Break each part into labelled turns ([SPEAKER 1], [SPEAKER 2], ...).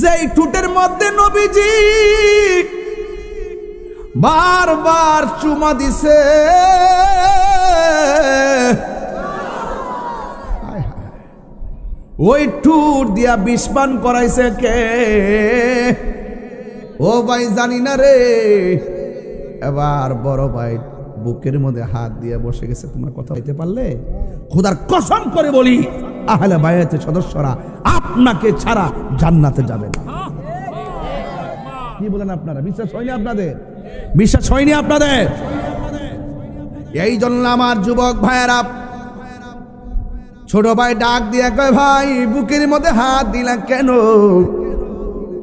[SPEAKER 1] যেই ঠোঁটের মধ্যে নবীজি বারবার চুমা দিছে, ওই ঠোঁট দিয়া বিষ পান করাইছে কে? ও ভাই জানি না রে। এবার বড় ভাই বুকের মধ্যে হাত দিয়ে বসে গেছে। তোমরা কথা বলতে পারলে খোদার কসম করে বলি, আহলে বায়াতের সদস্যরা আপনাকে ছাড়া জান্নাতে যাবে না। কি বলেন আপনারা? বিশ্বাস হয়নি আপনাদের? বিশ্বাস হয়নি আপনাদের? এই জন্য আমার যুবক ভাইয়েরা, ছোট ভাই ডাক দিয়ে কয়, ভাই বুকের মধ্যে হাত দিলা কেন?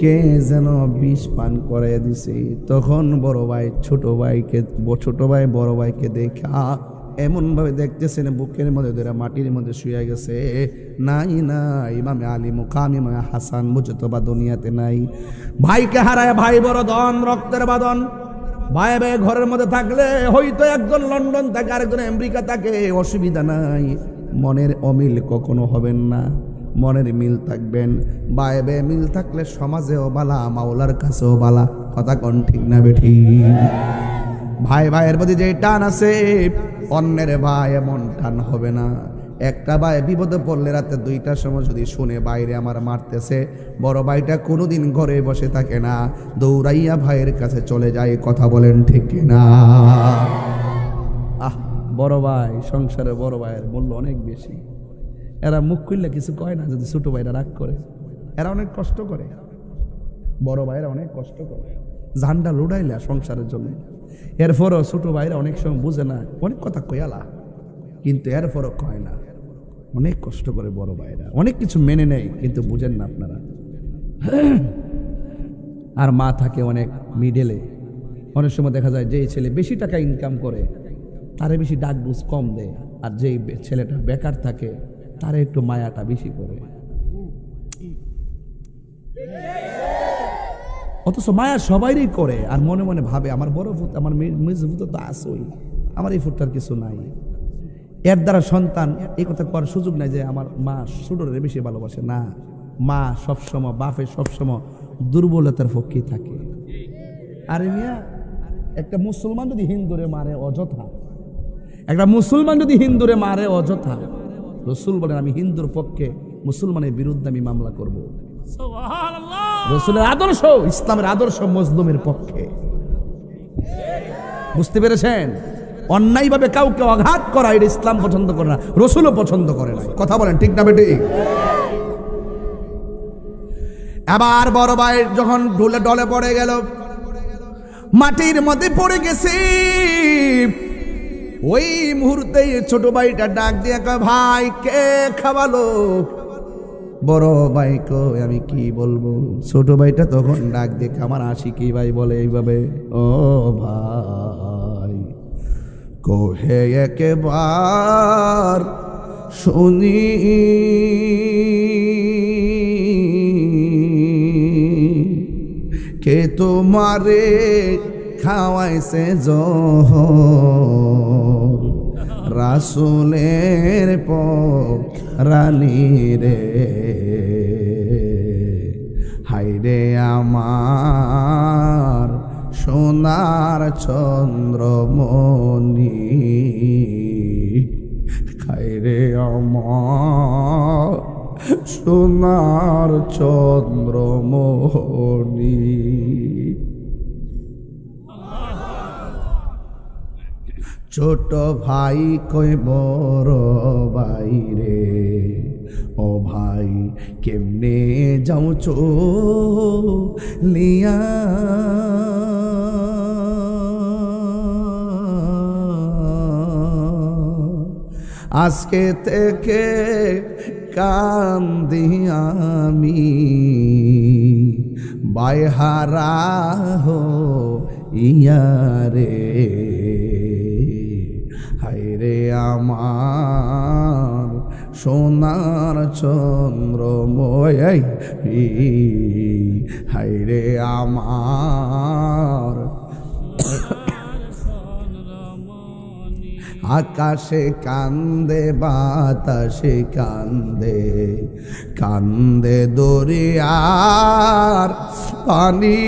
[SPEAKER 1] কে যেন বিষ পান করে দিছে। তখন বড় ভাই ছোট ভাই বড় ভাইকে দেখা এমন ভাবে দেখতেছেন বুকের মধ্যে ধরে মাটির মধ্যে শুয়ে গেছে। নাই নাই, ইমামে আলী মুকাম ইমামে হাসান মুজতবা দুনিয়াতে নাই। ভাইকে হারায় ভাই বড় ধন, রক্তের বাঁধন। ভাই ভাই ঘরের মধ্যে থাকলে হয়তো একজন লন্ডন থাকে, আরেকজন আমেরিকা থাকে, অসুবিধা নাই। মনের অমিল কখনো হবেন না, মনের মিল থাকবেন। বায়ে বে মিল থাকলে সমাজেও বালা, মাওলার কাছেও বালা। কথা কোন ঠিক না বেঠি? ভাই ভাইয়ের প্রতি যে টান আছে, অন্যের ভাই এমন টান হবে না। একটা ভাই বিপদে পড়লে রাতে 2টার সময় যদি শুনে বাইরে আমার মারতেছে, বড় ভাইটা কোনোদিন ঘরে বসে থাকে না, দৌড়াইয়া ভাইয়ের কাছে চলে যায়। কথা বলেন ঠিক না? বড় ভাই, সংসারে বড় ভাইয়ের মূল্য অনেক বেশি। এরা মুখ খুললে কিছু কয় না, যদি ছোট ভাইরা রাগ করে। এরা অনেক কষ্ট করে, বড় ভাইরা অনেক কষ্ট করে, ঝান্ডা লুড়াইলা সংসারের জন্য। এরপরও ছোট ভাইরা অনেক সময় বুঝে না, অনেক কথা কয়ালা, কিন্তু এরপরও কয় না। অনেক কষ্ট করে বড় ভাইরা, অনেক কিছু মেনে নেয়, কিন্তু বুঝেন না আপনারা। আর মা থাকে অনেক মিডেলে। অনেক সময় দেখা যায় যে ছেলে বেশি টাকা ইনকাম করে তারে বেশি ডাক বুঝ কম দেয়, আর যেই ছেলেটা বেকার থাকে তারে একটু মায়াটা বেশি করে। অথচ মায়া সবাইরই করে, আর মনে মনে ভাবে আমার বড় ফুট, আমার মেজ ফুট তো আসই, আমার এই ফুটটার কিছু নাই। এর দ্বারা সন্তান এই কথা করার সুযোগ নাই যে আমার মা ছোটরে বেশি ভালোবাসে। না, মা সবসময়, বাপের সবসময় দুর্বলতার পক্ষেই থাকে। আরে মিয়া, একটা মুসলমান যদি হিন্দুরে মারে অযথা, একটা মুসলমান যদি হিন্দুরে মারে অযথা, রসুল বলেন আমি হিন্দুর পক্ষে, মুসলমানের বিরুদ্ধে আমি মামলা করব। রসুলের আদর্শ, ইসলামের আদর্শ মজলুমের পক্ষে। বুঝতে পেরেছেন? অন্যায়ভাবে কাউকে আঘাত করা এটা ইসলাম পছন্দ করে না, রসুলও পছন্দ করে না। কথা বলেন ঠিক না বেটি? এবার বড় ভাই যখন ঢুলে ডলে পড়ে গেল, মাটির মধ্যে পড়ে গেছে, ওই মুহূর্তে ছোট ভাইটা ডাক দিয়ে কয়, ভাই কে খাওয়ালো? বড় ভাই কই আমি কি বলবো? ছোট ভাইটা তখন ডাক দিয়ে আমার আশিকি ভাই বলে এইভাবে, ও ভাই কোহে একবার শুনি, কে তোমারে খাওয়াইছে জহর, রাসূলের রানী রে, হাইরে আমার সোনার চন্দ্রমণি, হাইরে আমার সোনার চন্দ্রমণি। ছোট ভাই কই বড় ভাই রে, ও ভাই কেমনে যাও চলিয়া, আজকে থেকে কান্দি আমি, বাইহারা হো ইয়ারে, হায়রে আমার সোনার চন্দ্রময়, হায়রে আমার আকাশে কান্দে বাতাসে কান্দে, কান্দে দরিয়ার পানি।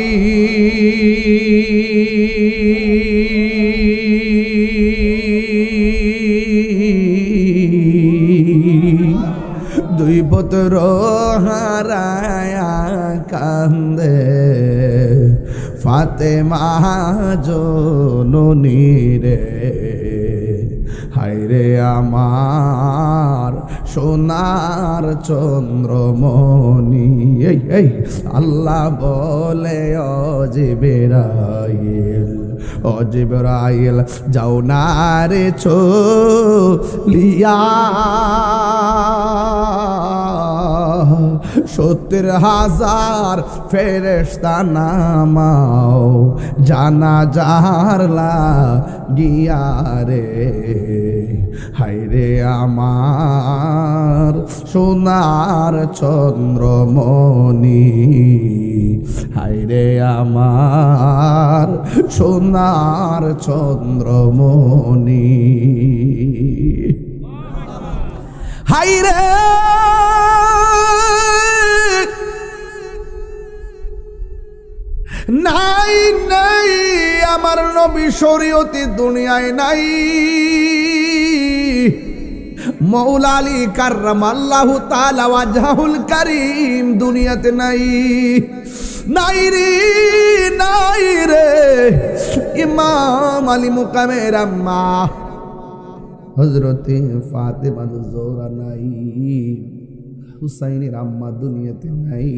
[SPEAKER 1] দুই পুত্র হারায়া কান্দে ফাতেমা জননী রে। হায়রে আমার সোনার চন্দ্রমণি। এই আল্লাহ বলে ও জিবরাইল, ও জিবরাইল যাও না রে চলিয়া, 70,000 ফেরেশতা নামাও জানাজার লাগিয়া রে। হায়রে আমার সোনার চন্দ্রমণি, হায়রে আমার সোনার চন্দ্রমণি। হায়রে নাই নাই আমার নবী শরীয়তে দুনিয়ায় নাই। মৌলা আলী কাররামাল্লাহু তাআলা ওয়াজহুল কারীম দুনিয়াতে নাই। নাই রে নাই রে ইমাম আলী মুকামের আম্মা হযরতে ফাতেমা জোহরা নাই। হুসাইনের আম্মা দুনিয়াতে নাই।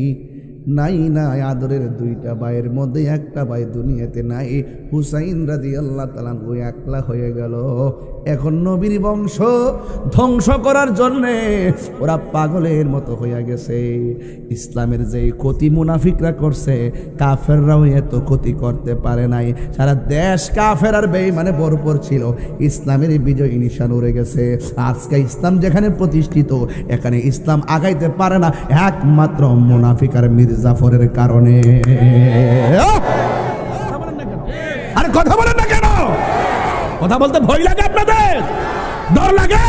[SPEAKER 1] নাই নাই আদরের দুইটা ভাইয়ের মধ্যে একটা ভাই দুনিয়াতে নাই। হুসাইন রাদিয়াল্লাহু তাআলা ওই একলা হয়ে গেল। এখন নবীর বংশ ধ্বংস করার জন্যে ওরা পাগলের মতো হয়ে গেছে। ইসলামের যে ক্ষতি মুনাফিকরা করছে, কাফেররাও এত ক্ষতি করতে পারে নাই। সারা দেশ কাফের আর বেঈমানে ভরপুর ছিল। ইসলামের বিজয় নিশান উড়ে গেছে। আজকে ইসলাম যেখানে প্রতিষ্ঠিত, এখানে ইসলাম আগাইতে পারে না একমাত্র মুনাফিক আর মির্জাফরের কারণে। আরে কথা বলেন না কেন? কথা বলতে ভয় লাগে আপনাদের, ডর লাগে?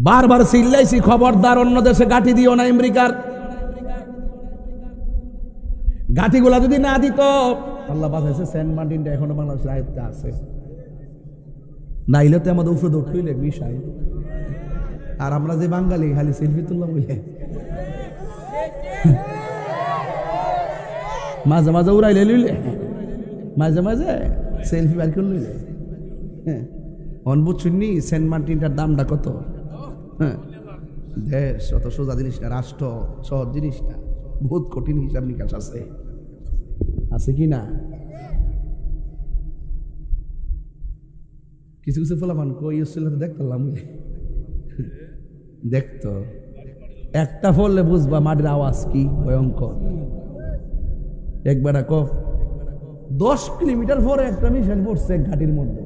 [SPEAKER 1] বারবার চিল্লাইছি খবরদার অন্য দেশে গাঁঠি দিও না। আমেরিকার গাঁঠিগুলা যদি না দিত, আল্লাহ বাঁচাইছে, সেন্ট মার্টিনটা এখনো বাংলাদেশের আয়ত্তে আছে। নাইলে তো আমাদের উপরে দৌড় হইলে বিষয়। আর আমরা যে বাঙালি খালি সেলফি তুললাম বুঝলে, মাঝে মাঝে উড়াইলে লইলে, মাঝে মাঝে সেলফি বার করে লইলে। হ্যাঁ অনবুঝ শুননি সেন্ট মার্টিনটার দামটা কত? হ্যাঁ দেশ অত সোজা জিনিস না, রাষ্ট্র সহজ জিনিস না, বহুত কঠিন হিসাব নিকাশ আছে। আছে কি না? কিছু কিছু ফলাফান কই দেখতাম, দেখতো একটা ফললে বুঝবা মাটির আওয়াজ কি ভয়ঙ্কর। একবার 10 কিলোমিটার পরে একটা মিশন পড়ছে ঘাটির মধ্যে।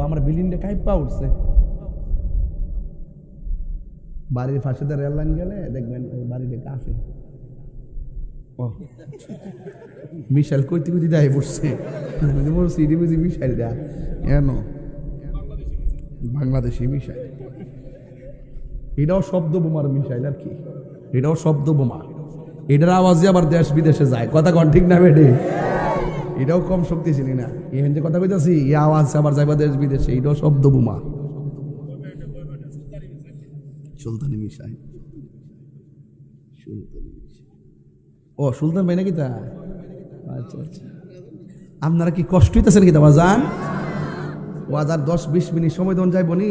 [SPEAKER 1] আমার বিল্ডিংটা কাইপা উঠছে। বাড়ির পাশে রেল লাইন গেলে দেখবেন ওই বাড়িটা কাছে মিশাইল কইতে কইতে দেয় পড়ছে। মিশাইল দেয় কেন? বাংলাদেশি মিশাইল। এটাও শব্দ বোমার মিশাইল আর কি, এটাও শব্দ বোমা। এটার আওয়াজে আবার দেশ বিদেশে যায়। কথা কন ঠিক না বেটে? এটাও কম শক্তিশালী না। এখন যে কথা কইতাছি এই আওয়াজ আবার যাইবা দেশ বিদেশে, এটাও শব্দ বোমা। সুলতানি মিশাইল। ও সুলতান ভাই নাকি তা? আচ্ছা আচ্ছা। আপনারা কি কষ্ট হইতেছেন কি? তোমার যান ওয়াজার 10-20 মিনিট সময় তখন যাইব নি।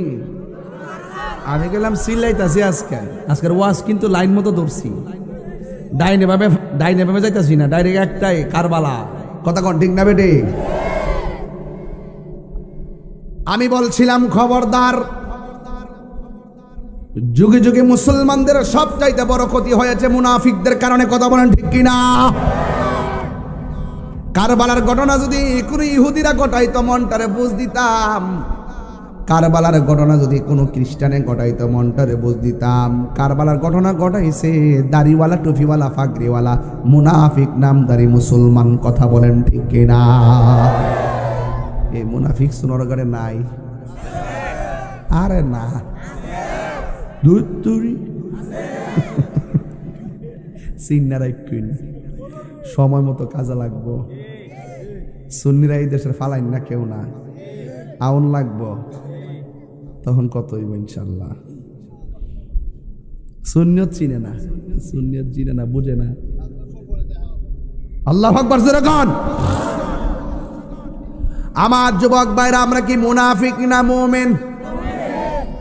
[SPEAKER 1] আমি গেলাম সিলাইতাছি আজকের ওয়াজ কিন্তু লাইন মতো ধরছি। ডাইনে ভাবে যাইতাছি না, ডাইরেক্ট একটাই কারবালা। কথা কন ঠিক না বেটে? আমি বলছিলাম খবরদার, যুগে যুগে মুসলমানদের সব চাইতে বড় ক্ষতি হয়েছে মুনাফিকদের কারণে। কথা বলেন ঠিক কিনা? কারবালার ঘটনা যদি কোনো ইহুদিরা ঘটাইতো মনটারে বুঝ দিতাম। কারবালার ঘটনা যদি কোনো খ্রিস্টানে ঘটাইতো মনটারে বুঝ দিতাম। কারবালার ঘটনা ঘটাইছে দাড়িওয়ালা, টুপিওয়ালা, ফাগরিওয়ালা, মুনাফিক নামদারি মুসলমান। কথা বলেন ঠিক কিনা? এই মুনাফিক সুনরগড়ে নাই? আরে না, দুই সিন্নারাই কুইন সময় মতো কাজে লাগবো। সুন্নিরা এই দেশের ফালাইন না, কেউ না, আউন লাগবো, তখন কত হইব ইনশাল্লাহ। সুন্নিয়ত চিনে না, সুন্নিয়ত চিনে না, বুঝে না। আল্লাহু আকবার জোরে কোন। আমার যুবক ভাইরা, আমরা কি মুনাফিক না মুমিন?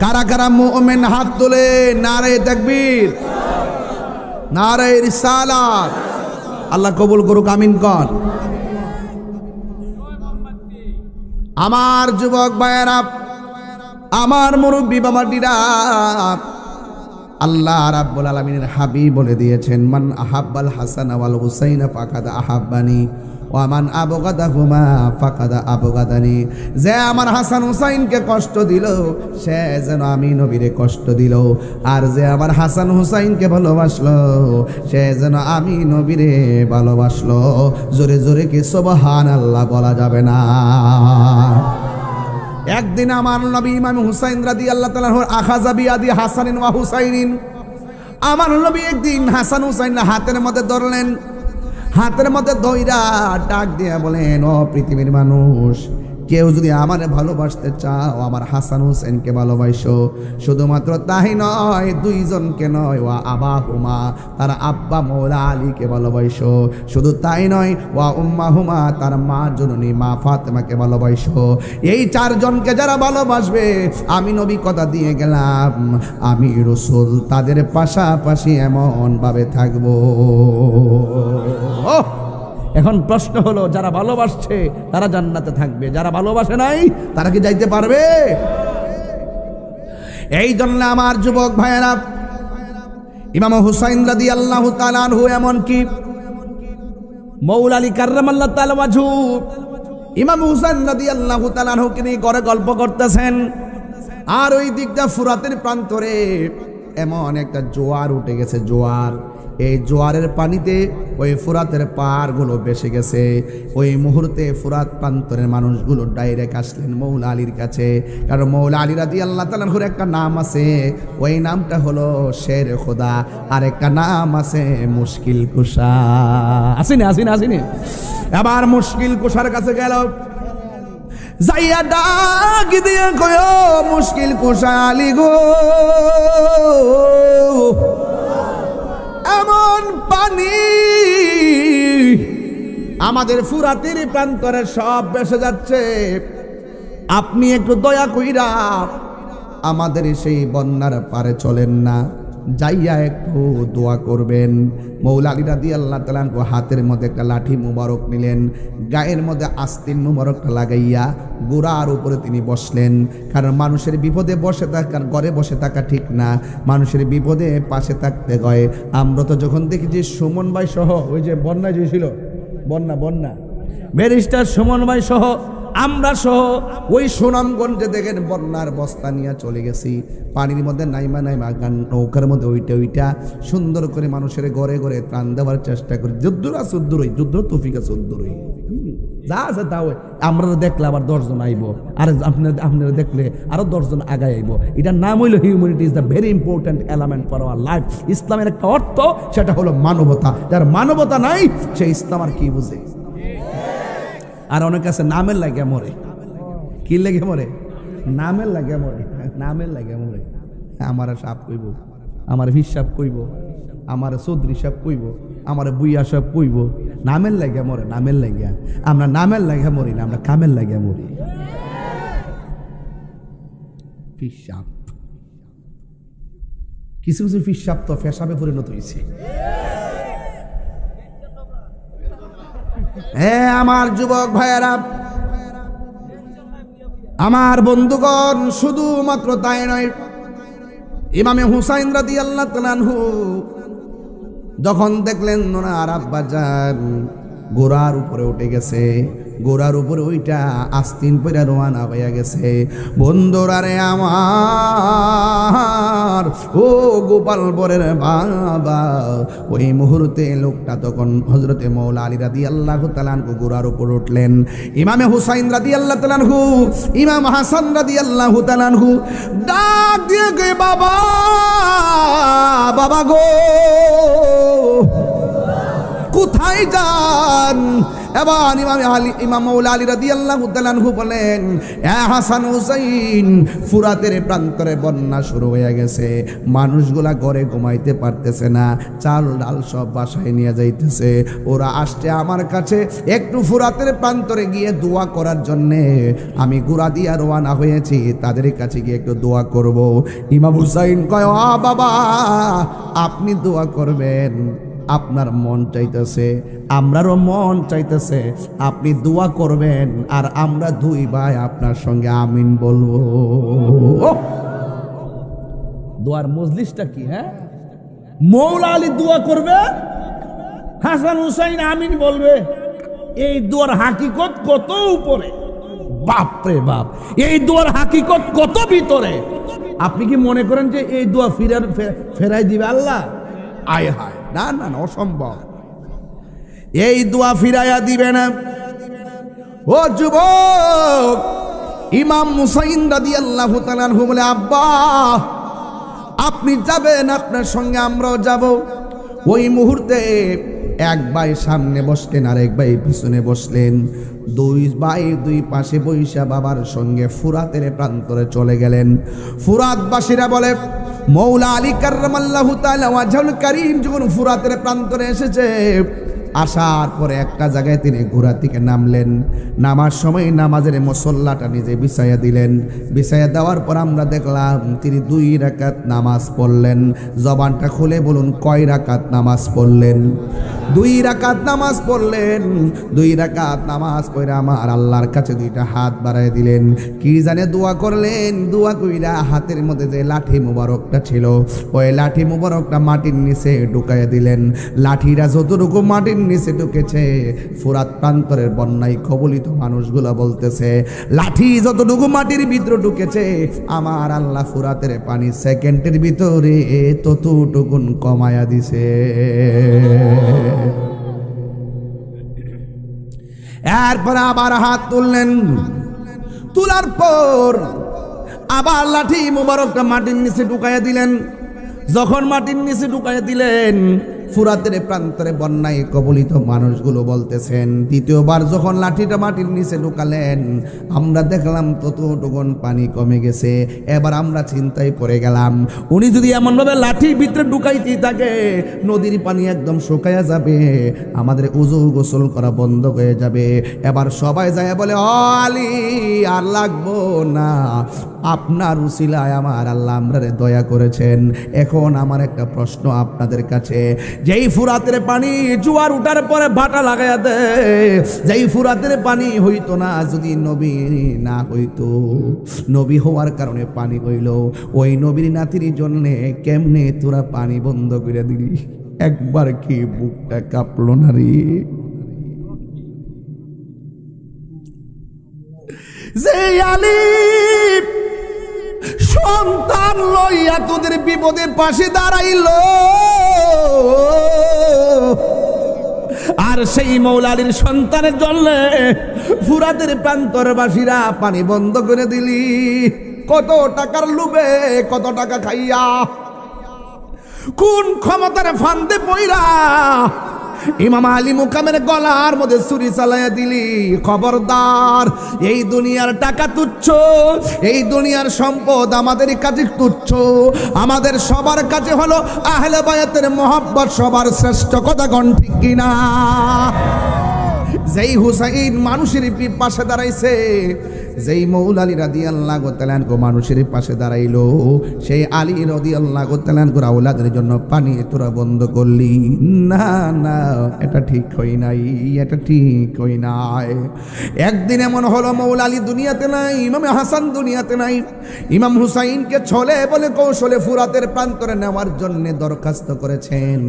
[SPEAKER 1] কারা কারা মুমিন হাত তুলে নারে তাকবীর, নারে রিসালাত। আল্লাহ কবুল করুক, আমিন কর। আমার যুবক ভাইয়েরা, আমার মুরব্বী বাবাটিরা, আল্লাহ রাব্বুল আলামিনের হাবিব বলে দিয়েছেন, মান আহাব্বাল হাসান ওয়াল হুসাইন ফাকাদ আহাব্বানি ওয়া মান আবগাদাহুমা ফাকাদ আবগাদানি। যে আমার হাসান হুসাইনকে কষ্ট দিল, সে যেন আমি নবীরে কষ্ট দিল। আর যে আমার হাসান হুসাইনকে ভালোবাসলো, সে যেন আমি নবীরে ভালোবাসলো। জোরে জোরে কি সুবহানাল্লাহ বলা যাবে না? একদিন আমার নবী ইমাম হুসাইন রাদিয়াল্লাহু তাআলা আখাযা বিয়াদি হাসানিন ওয়া হুসাইনিন। আমার নবী একদিন হাসান হুসাইন হাতের মধ্যে ধরলেন, হাতের মধ্যে ধইরা ডাক দিয়া বলেন, ও পৃথিবীর মানুষ, কেউ যদি আমারে ভালোবাসতে চাও, আমার হাসান হুসেনকে ভালোবাসো। শুধুমাত্র তাই নয়, দুইজনকে নয়, ওয়া আবাহুমা, তার আব্বা মৌলা আলীকে ভালোবাসো। শুধু তাই নয়, ওয়া উম্মাহুমা, তার মা জননী মা ফাতেমাকে ভালোবাসো। এই চারজনকে যারা ভালোবাসবে, আমি নবী কথা দিয়ে গেলাম, আমি রাসূল তাদের পাশাপাশি এমন ভাবে থাকবো। এখন প্রশ্ন হলো, যারা ভালোবাসছে তারা জান্নাতে থাকবে, যারা ভালোবাসে নাই তারা কি যাইতে পারবে? এই জন্য আমার যুবক ভাইয়েরা, ইমাম হুসাইন রাদিয়াল্লাহু তাআলা আনহু, এমন কি মৌলা আলী কাররামাল্লাহু তাআলা ওয়াজহু, ইমাম হুসাইন রাদিয়াল্লাহু তাআলা আনহুকে নিয়ে ঘরে গল্প করতেছেন। আর ওই দিকটা ফুরাতের প্রান্তরে এমন একটা জোয়ার উঠে গেছে, জোয়ার। এই জোয়ারের পানিতে ওই ফুরাতের পাহাড়গুলো ভেসে গেছে। ওই মুহূর্তে ফুরাত প্রান্তরের মানুষগুলো ডাইরেক্ট আসলেন মৌলা আলীর কাছে, কারণ মৌলা আলী রাদিয়াল্লাহু তাআলা আনহুর একটা নাম আছে, ওই নামটা হলো শের খোদা, আর একটা নাম আছে মুশকিল কুশা। আসেনি আসেনি আসেনি? আবার মুশকিল কুশার কাছে গেল, যাইয়া ডাক দিয়ে কয়ো, মুশকিল কুশা আলী গো, এমন পানি আমাদের ফুরাতের প্রান্তরে সব ভেসে যাচ্ছে, আপনি একটু দয়া কইরা আমাদের সেই বন্যার পারে চলেন না, যাইয়া একটু দোয়া করবেন। মৌলা আলী রাদিয়াল্লাহু তাআলা আনহু হাতের মধ্যে একটা লাঠি মুবারক নিলেন, গায়ের মধ্যে আস্তিন মুবারকটা লাগাইয়া গোড়ার উপরে তিনি বসলেন। কারণ মানুষের বিপদে বসে থাকা, ঘরে বসে থাকা ঠিক না, মানুষের বিপদে পাশে থাকতে হয়। আমরা তো যখন দেখি যে সুমন ভাই সহ, ওই যে বন্যা যে ছিল, বন্যা ব্যারিস্টার সুমন ভাই সহ, আমরা সহ ওই সুনামগঞ্জে দেখেন বন্যার বস্তা নিয়ে চলে গেছি, পানির মধ্যে নাইমা নৌকার মধ্যে ওইটা সুন্দর করে মানুষের ঘরে ঘরে ত্রাণ দেওয়ার চেষ্টা করি। যুদ্ধ তৌফিকা চুদ্দুরই যা আছে তা আমরা দেখলে আবার 10 জন আইব, আর আপনারা দেখলে আরো 10 জন আগায় আইব। এটার নাম হইল humanity is the very important element for our life. ইসলামের একটা অর্থ, সেটা হলো মানবতা। যার মানবতা নাই, সে ইসলাম আর কি বুঝে? আর অনেক আছে নামের লাগে মরে। কি লেগে মরে? নামের লাগে মরে, নামের লাগে মরে। আমার সাপ কইব, আমার হিসাব কইব, আমার চৌধুরী সাপ কইব, আমার বুইয়া সাপ কইব, নামের লাগে মরে, নামের লাগিয়া। আমরা নামের লাগে মরি না, আমরা কামের লাগে মরি। ফিসাব, কিছু কিছু ফিসাব তো ফেসাবে পরিণত হয়েছে। আমার যুবক ভাইয়েরা, আমার বন্ধুগণ, শুধুমাত্র তাই নয়, ইমামে হুসাইন রাদিয়াল্লাহু তাআলা আনহু যখন দেখলেন ওনার আব্বাজান ঘোড়ার উপরে উঠে গেছে, গোড়ার উপরে ওইটা আস্তিন পরে রওনা হয়ে গেছে। বন্ধুরা রে আমার, ও গোপাল বরের বাবা, ওই মুহূর্তে লোকটা তখন হযরতে মৌলা আলী রাদিয়াল্লাহু তাআলা আনহু গোড়ার উপর উঠলেন। ইমামে হুসাইন রাদিয়াল্লাহু তাআলা আনহু, ইমাম হাসান রাদিয়াল্লাহু তাআলা আনহু ডাক দিয়ে গে বাবা, বাবা গো কোথায় যান? এবার ইমাম মৌলা আলী রাদিয়াল্লাহু তাআলা আনহু বলেন, হাসান হুসাইন, ফুরাতের প্রান্তরে বন্যা শুরু হয়ে গেছে, মানুষগুলা ঘরে ঘুমাইতে পারতেছে না, চাল ডাল সব বাসায় নিয়ে যাইতেছে। ওরা আসছে আমার কাছে একটু ফুরাতের প্রান্তরে গিয়ে দোয়া করার জন্যে, আমি ঘোড়া দিয়া রওনা হয়েছি, তাদের কাছে গিয়ে একটু দোয়া করব। ইমাম হুসাইন কয়, বাবা আপনি দোয়া করবেন, আপনার মন চাইতেছে, আমরারও মন চাইতেছে, আপনি দোয়া করবেন, আর আমরা দুই ভাই আপনার সঙ্গে আমিন বলবো। দোয়ার মজলিসটা কি? হ্যাঁ, মৌলা আলী দোয়া করবে, হাসান হুসাইন আমিন বলবে। এই দোয়ার হাকিকত কত উপরে, বাপরে বাপ, এই দোয়ার হাকিকত কত ভিতরে। আপনি কি মনে করেন যে এই দোয়া ফেরাই দিবে আল্লাহ? আয় হায়, না না না, অসম্ভব। এই দোয়া ফিরাইয়া দিবে না। ও যুবক, ইমাম হুসাইন রাদিয়াল্লাহু তাআলা আনহু বলে, আব্বা আপনি যাবেন, আপনার সঙ্গে আমরাও যাব। ওই মুহূর্তে এক ভাই সামনে বসলেন, আর এক ভাই পিছনে বসলেন। দুই ভাই দুই পাশে বৈশা বাবার সঙ্গে ফুরাতের প্রান্তরে চলে গেলেন। ফুরাতবাসীরা বলে, মৌলা আলী কাররামাল্লাহু তাআলা ওয়াজহুল কারীম যখন ফুরাতের প্রান্তরে এসেছে, আসার পরে একটা জায়গায় তিনি ঘোড়া থেকে নামলেন। নামার সময় নামাজের মুসল্লাটা নিজে বিছাইয়া দিলেন। বিছাইয়া দেওয়ার পর আমরা দেখলাম তিনি 2 রাকাত নামাজ পড়লেন। জবানটা খুলে বলুন, কয় রাকাত নামাজ পড়লেন? 2 রাকাত নামাজ পড়লেন। 2 রাকাত নামাজ পড়ে আমার আল্লাহর কাছে 2টা হাত বাড়ায় দিলেন। কি জানে দোয়া করলেন? দোয়া কইরা হাতের মধ্যে যে লাঠি মুবারকটা ছিল, ওই লাঠি মুবারকটা মাটির নিচে ঢুকাইয়া দিলেন। লাঠিটা যতটুকু মাটির নিচে ঢুকেছে, ফুরাত প্রান্তরের বন্যায় কবলিত মানুষগুলো বলতেছে, লাঠি যতটুকু মাটির ভিতরে ঢুকেছে, আমার আল্লাহ ফুরাতের পানি সেকেন্ডের ভিতরে ততটুকুন কমায়া দিছে। এরপর আবার হাত তুললেন। তোলার পর আবার লাঠি মুবারকটা মাটির নিচে ঢুকাইয়া দিলেন। যখন মাটির নিচে ঢুকাইয়া দিলেন, ফুরাতের প্রান্তরে বন্যায় কবলিত মানুষগুলো বলতেছেন, দ্বিতীয়বার যখন লাঠিটা মাটির নিচে ঢুকালেন, আমরা দেখলাম ততটুকুন পানি কমে গেছে। এবার আমরা চিন্তায় পড়ে গেলাম, উনি যদি এমনভাবে লাঠির ভিতরে ঢুকাইতে থাকে, নদীর পানি একদম শুকাইয়া যাবে, আমাদের উযু গোসল করা বন্ধ হয়ে যাবে। এবার সবাই যায় বলে, ও আলী আর লাগবো না, আপনার উসিলায় আমার আল্লাহ আমরারে দয়া করেছেন। এখন আমার একটা প্রশ্ন আপনাদের কাছে, যেই ফুরাতের পানি জোয়ার উঠার পরে ভাটা লাগাইয়া দেয়, যেই ফুরাতের পানি হইতো না যদি নবী না হইতো, নবী হওয়ার কারণে পানি হইল, ওই নবীর নাতির জন্য কেমনে তোরা পানি বন্ধ করে দিলি? একবার কি বুকটা কাঁপলো না রে? যে আলী সন্তান লইয়া তোদের বিপদে পাশে দাঁড়াইল, আর সেই মৌলা আলীর সন্তানের জন্য ফুরাতের প্রান্তরবাসীরা পানি বন্ধ করে দিলি। কত টাকার লোভে, কত টাকা খাইয়া, কোন ক্ষমতার ফান্দে পইরা ইমাম আলী মুকামের গলার মধ্যে ছুরি চালাইয়া দিলি? খবরদার, এই দুনিয়ার টাকা তুচ্ছ, এই দুনিয়ার সম্পদ আমাদের কাছে তুচ্ছ, আমাদের সবার কাছে হলো আহলে বায়াতের মহব্বত সবার শ্রেষ্ঠ। কথা কোন ঠিক কিনা? যেই হুসাইন মানুষের পাশে দাঁড়াইছে, যেই মৌলা আলী রাদিয়াল্লাহু তাআলা আনহু মানুষের পাশে দাঁড়াইলো, সেই আলী রাদিয়াল্লাহু তাআলা আনহুর আওলাদের জন্য পানি তোরা বন্ধ করলি। না না, এটা ঠিক হই নাই, এটা ঠিক হই নাই। একদিন এমন হলো মৌলা আলী দুনিয়াতে নাই, ইমাম হাসান দুনিয়াতে নাই। ইমাম হুসাইনকে ছলে বলে কৌশলে ফুরাতের প্রান্তরে নেওয়ার জন্য দরখাস্ত করেছেন,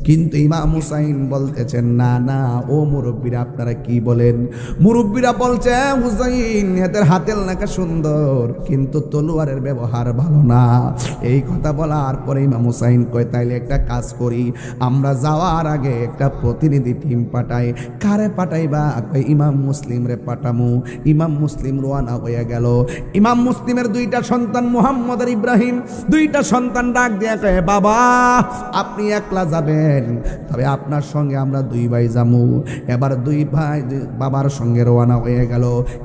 [SPEAKER 1] কিন্তু ইমাম হুসাইন বলতেছেন না না, ও মুরব্বীরা আপনারা কি বলেন? মুরব্বীরা বলছে হুসাইন এদের হাতের লেখা সুন্দর, কিন্তু তলোয়ারের ব্যবহার ভালো না। এই কথা বলার পরে ইমাম হুসাইন কয় তাইলে একটা কাজ করি, আমরা যাওয়ার আগে একটা প্রতিনিধি টিম পাঠাই। কারে পাঠাইবা? কয় ইমাম মুসলিম রে পাঠামু। ইমাম মুসলিম রওনা হয়ে গেল। ইমাম মুসলিমের দুইটা সন্তান মুহাম্মদ আর ইব্রাহিম, দুইটা সন্তান ডাক দিয়ে কয় বাবা আপনি একলা যাবেন, তবে আপনার সঙ্গে আমরা দুই ভাই যামু। এবার দুই ভাই বাবার সঙ্গে রওনা হয়ে গেল।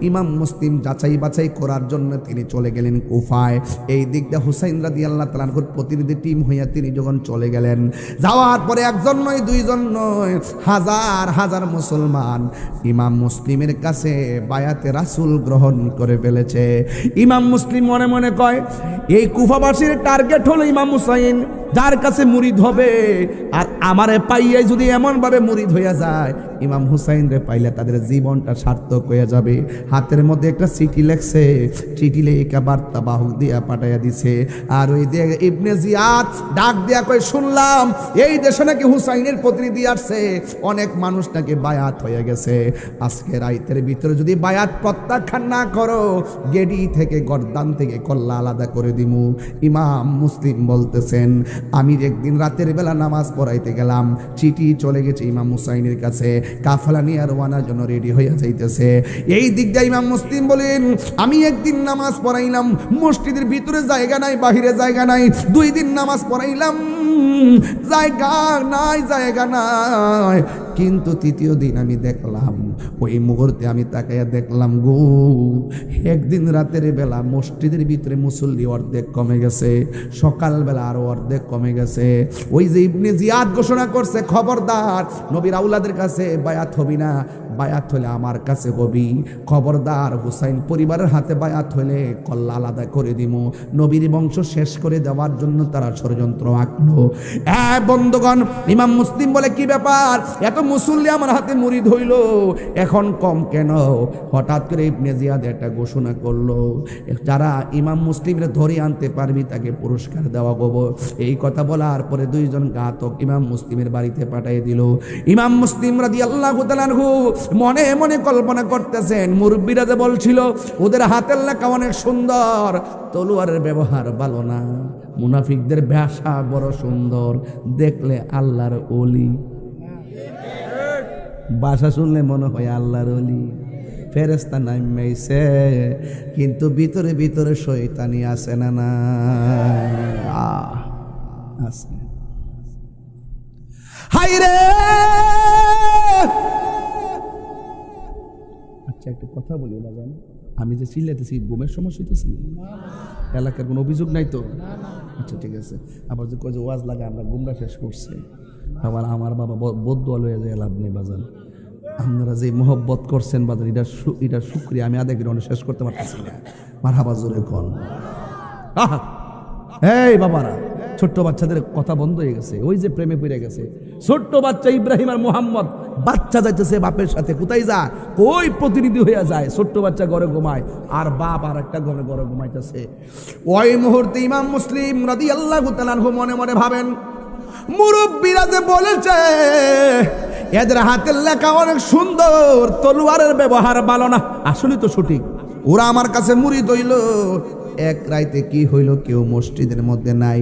[SPEAKER 1] ইমাম মুসলিম যাচাই বাছাই করার জন্য তিনি চলে গেলেন কুফায়। এই দিক দিয়ে হুসাইন রাদিয়াল্লাহু তাআলা আনহুর প্রতিনিধি টিম হইয়া তিনি যখন চলে গেলেন, যাওয়ার পরে একজন নয় দুইজন নয়, হাজার হাজার মুসলমান ইমাম মুসলিমের কাছে বায়াতে রাসূল গ্রহণ করে ফেলেছে। ইমাম মুসলিম মনে মনে কয় এই কুফাবাসীর টার্গেট হলো ইমাম হুসাইন, যার কাছে মুরিদ হবে। আর আমারে পাইয়ে যদি এমন ভাবে মুরিদ হইয়া যায়, ইমাম হুসাইন রে পাইলে তাদের জীবনটা সার্থক হয়ে যাবে। হাতের মধ্যে একটা চিঠি লেখছে, চিঠি লেখা বার্তা বাহক দিয়া পাঠাইয়া দিছে। আর ওই দিয়ে ইবনে জিয়াদ ডাক দিয়া কই শুনলাম এই দেশে নাকি হুসাইনের প্রতিনিধি আসছে, অনেক মানুষ নাকি বায়াত হয়ে গেছে। আজকে রাইতের ভিতরে যদি বায়াত প্রত্যাখ্যান না করো, গেডি থেকে গর্দান থেকে কল্লা আলাদা করে দিমু। ইমাম মুসলিম বলতেছেন আমি একদিন রাতের বেলা নামাজ পড়াইতে গেলাম, চিঠি চলে গেছে ইমাম হুসাইনের কাছে, কাফেলা নিয়ে রওয়ানার জন্য রেডি হইয়া যাইতেছে। এই দিক দিয়ে ইমাম মুসলিম বলেন আমি একদিন নামাজ পড়াইলাম, মসজিদের ভিতরে জায়গা নাই, বাহিরে জায়গা নাই। 2 দিন নামাজ পড়াইলাম, জায়গা নাই, জায়গা নাই। কিন্তু 3য় দিন আমি দেখলাম, ওই মুহূর্তে আমি তাকাইয়া দেখলাম গো, একদিন রাতের বেলা মসজিদের ভিতরে মুসল্লি অর্ধেক কমে গেছে, সকালবেলা আরো অর্ধেক কমে গেছে। ওই যে ইবনে জিয়াদ ঘোষণা করছে খবরদার নবীর আউলাদের কাছে বায়াত হবি না, বায়াত হলে আমার কাছে হবি। খবরদার হুসাইন পরিবারের হাতে বায়াত হলে কল্লা আলাদা করে দিমু। নবীর বংশ শেষ করে দেওয়ার জন্য তারা ষড়যন্ত্র আঁকলো। বন্ধুগণ, ইমাম মুসলিম বলে কি ব্যাপার, এত মুসল্লি আমার হাতে মুরিদ হইল, এখন কম কেন? হঠাৎ করে ইবনে জিয়াদ একটা ঘোষণা করলো, যারা ইমাম মুসলিমরে ধরে আনতে পারবি তাকে পুরস্কার দেওয়া হবো। এই কথা বলার পরে 2 জন ঘাতক ইমাম মুসলিমের বাড়িতে পাঠিয়ে দিল। ইমাম মুসলিম রাদিয়াল্লাহু তাআলা আনহু মনে মনে কল্পনা করতেছেন, মুরব্বীরা যে বলছিল ওদের হাতের লেখা অনেক সুন্দর, তলোয়ারের ব্যবহার ভালো না, মুনাফিকদের ভাষা বড় সুন্দর, দেখলে আল্লাহর ওলি, ভাষা শুনলে মনে হয় আল্লাহর ওলি, ফেরেশতা নাইমাইছে, কিন্তু ভিতরে ভিতরে শয়তানি আছে না? না আছে। হাইরে আচ্ছা একটা কথা বলি বাজান, আমি যে চিল্লাইতেছি ঘুমের সমস্যা হইতেছি? এলাকার কোনো অভিযোগ নাই তো? আচ্ছা ঠিক আছে। আবার যে কয় যে ওয়াজ লাগে আমরা গুমরা শেষ করছে, আবার আমার বাবা বদুয়া লইয়া যায় লাভ নেই বাজান। আপনারা যে মোহব্বত করছেন বাজান, এটা শুকরিয়া আমি আদায় করে শেষ করতে পারতেছি না। মারহাবা জোরে কোন। এই বাবারা, ছোট্ট বাচ্চাদের কথা বন্ধ হয়ে গেছে, ওই যে প্রেমে পড়ে গেছে ছোট্ট বাচ্চা ইব্রাহিম আর মোহাম্মদ। বাচ্চা যাইতেছে বাপের সাথে, কোথায় যায়? ওই প্রতিনিধি হইয়া যায়। ছোট্ট বাচ্চা ঘরে ঘুমায়, আর বাপ আর একটা ঘরে ঘুমাইতেছে। ওই মুহূর্তে ইমাম মুসলিম রাদিয়াল্লাহু তাআলা আনহু মনে মনে ভাবেন, মুরব্বীরা যে বলেছে এদের হাতের লেখা অনেক সুন্দর, তলোয়ারের ব্যবহার ভালো না, আসলে তো সঠিক। ওরা আমার কাছে মুরিদ হইল, এক রাইতে কি হইল কেউ মসজিদের মধ্যে নাই।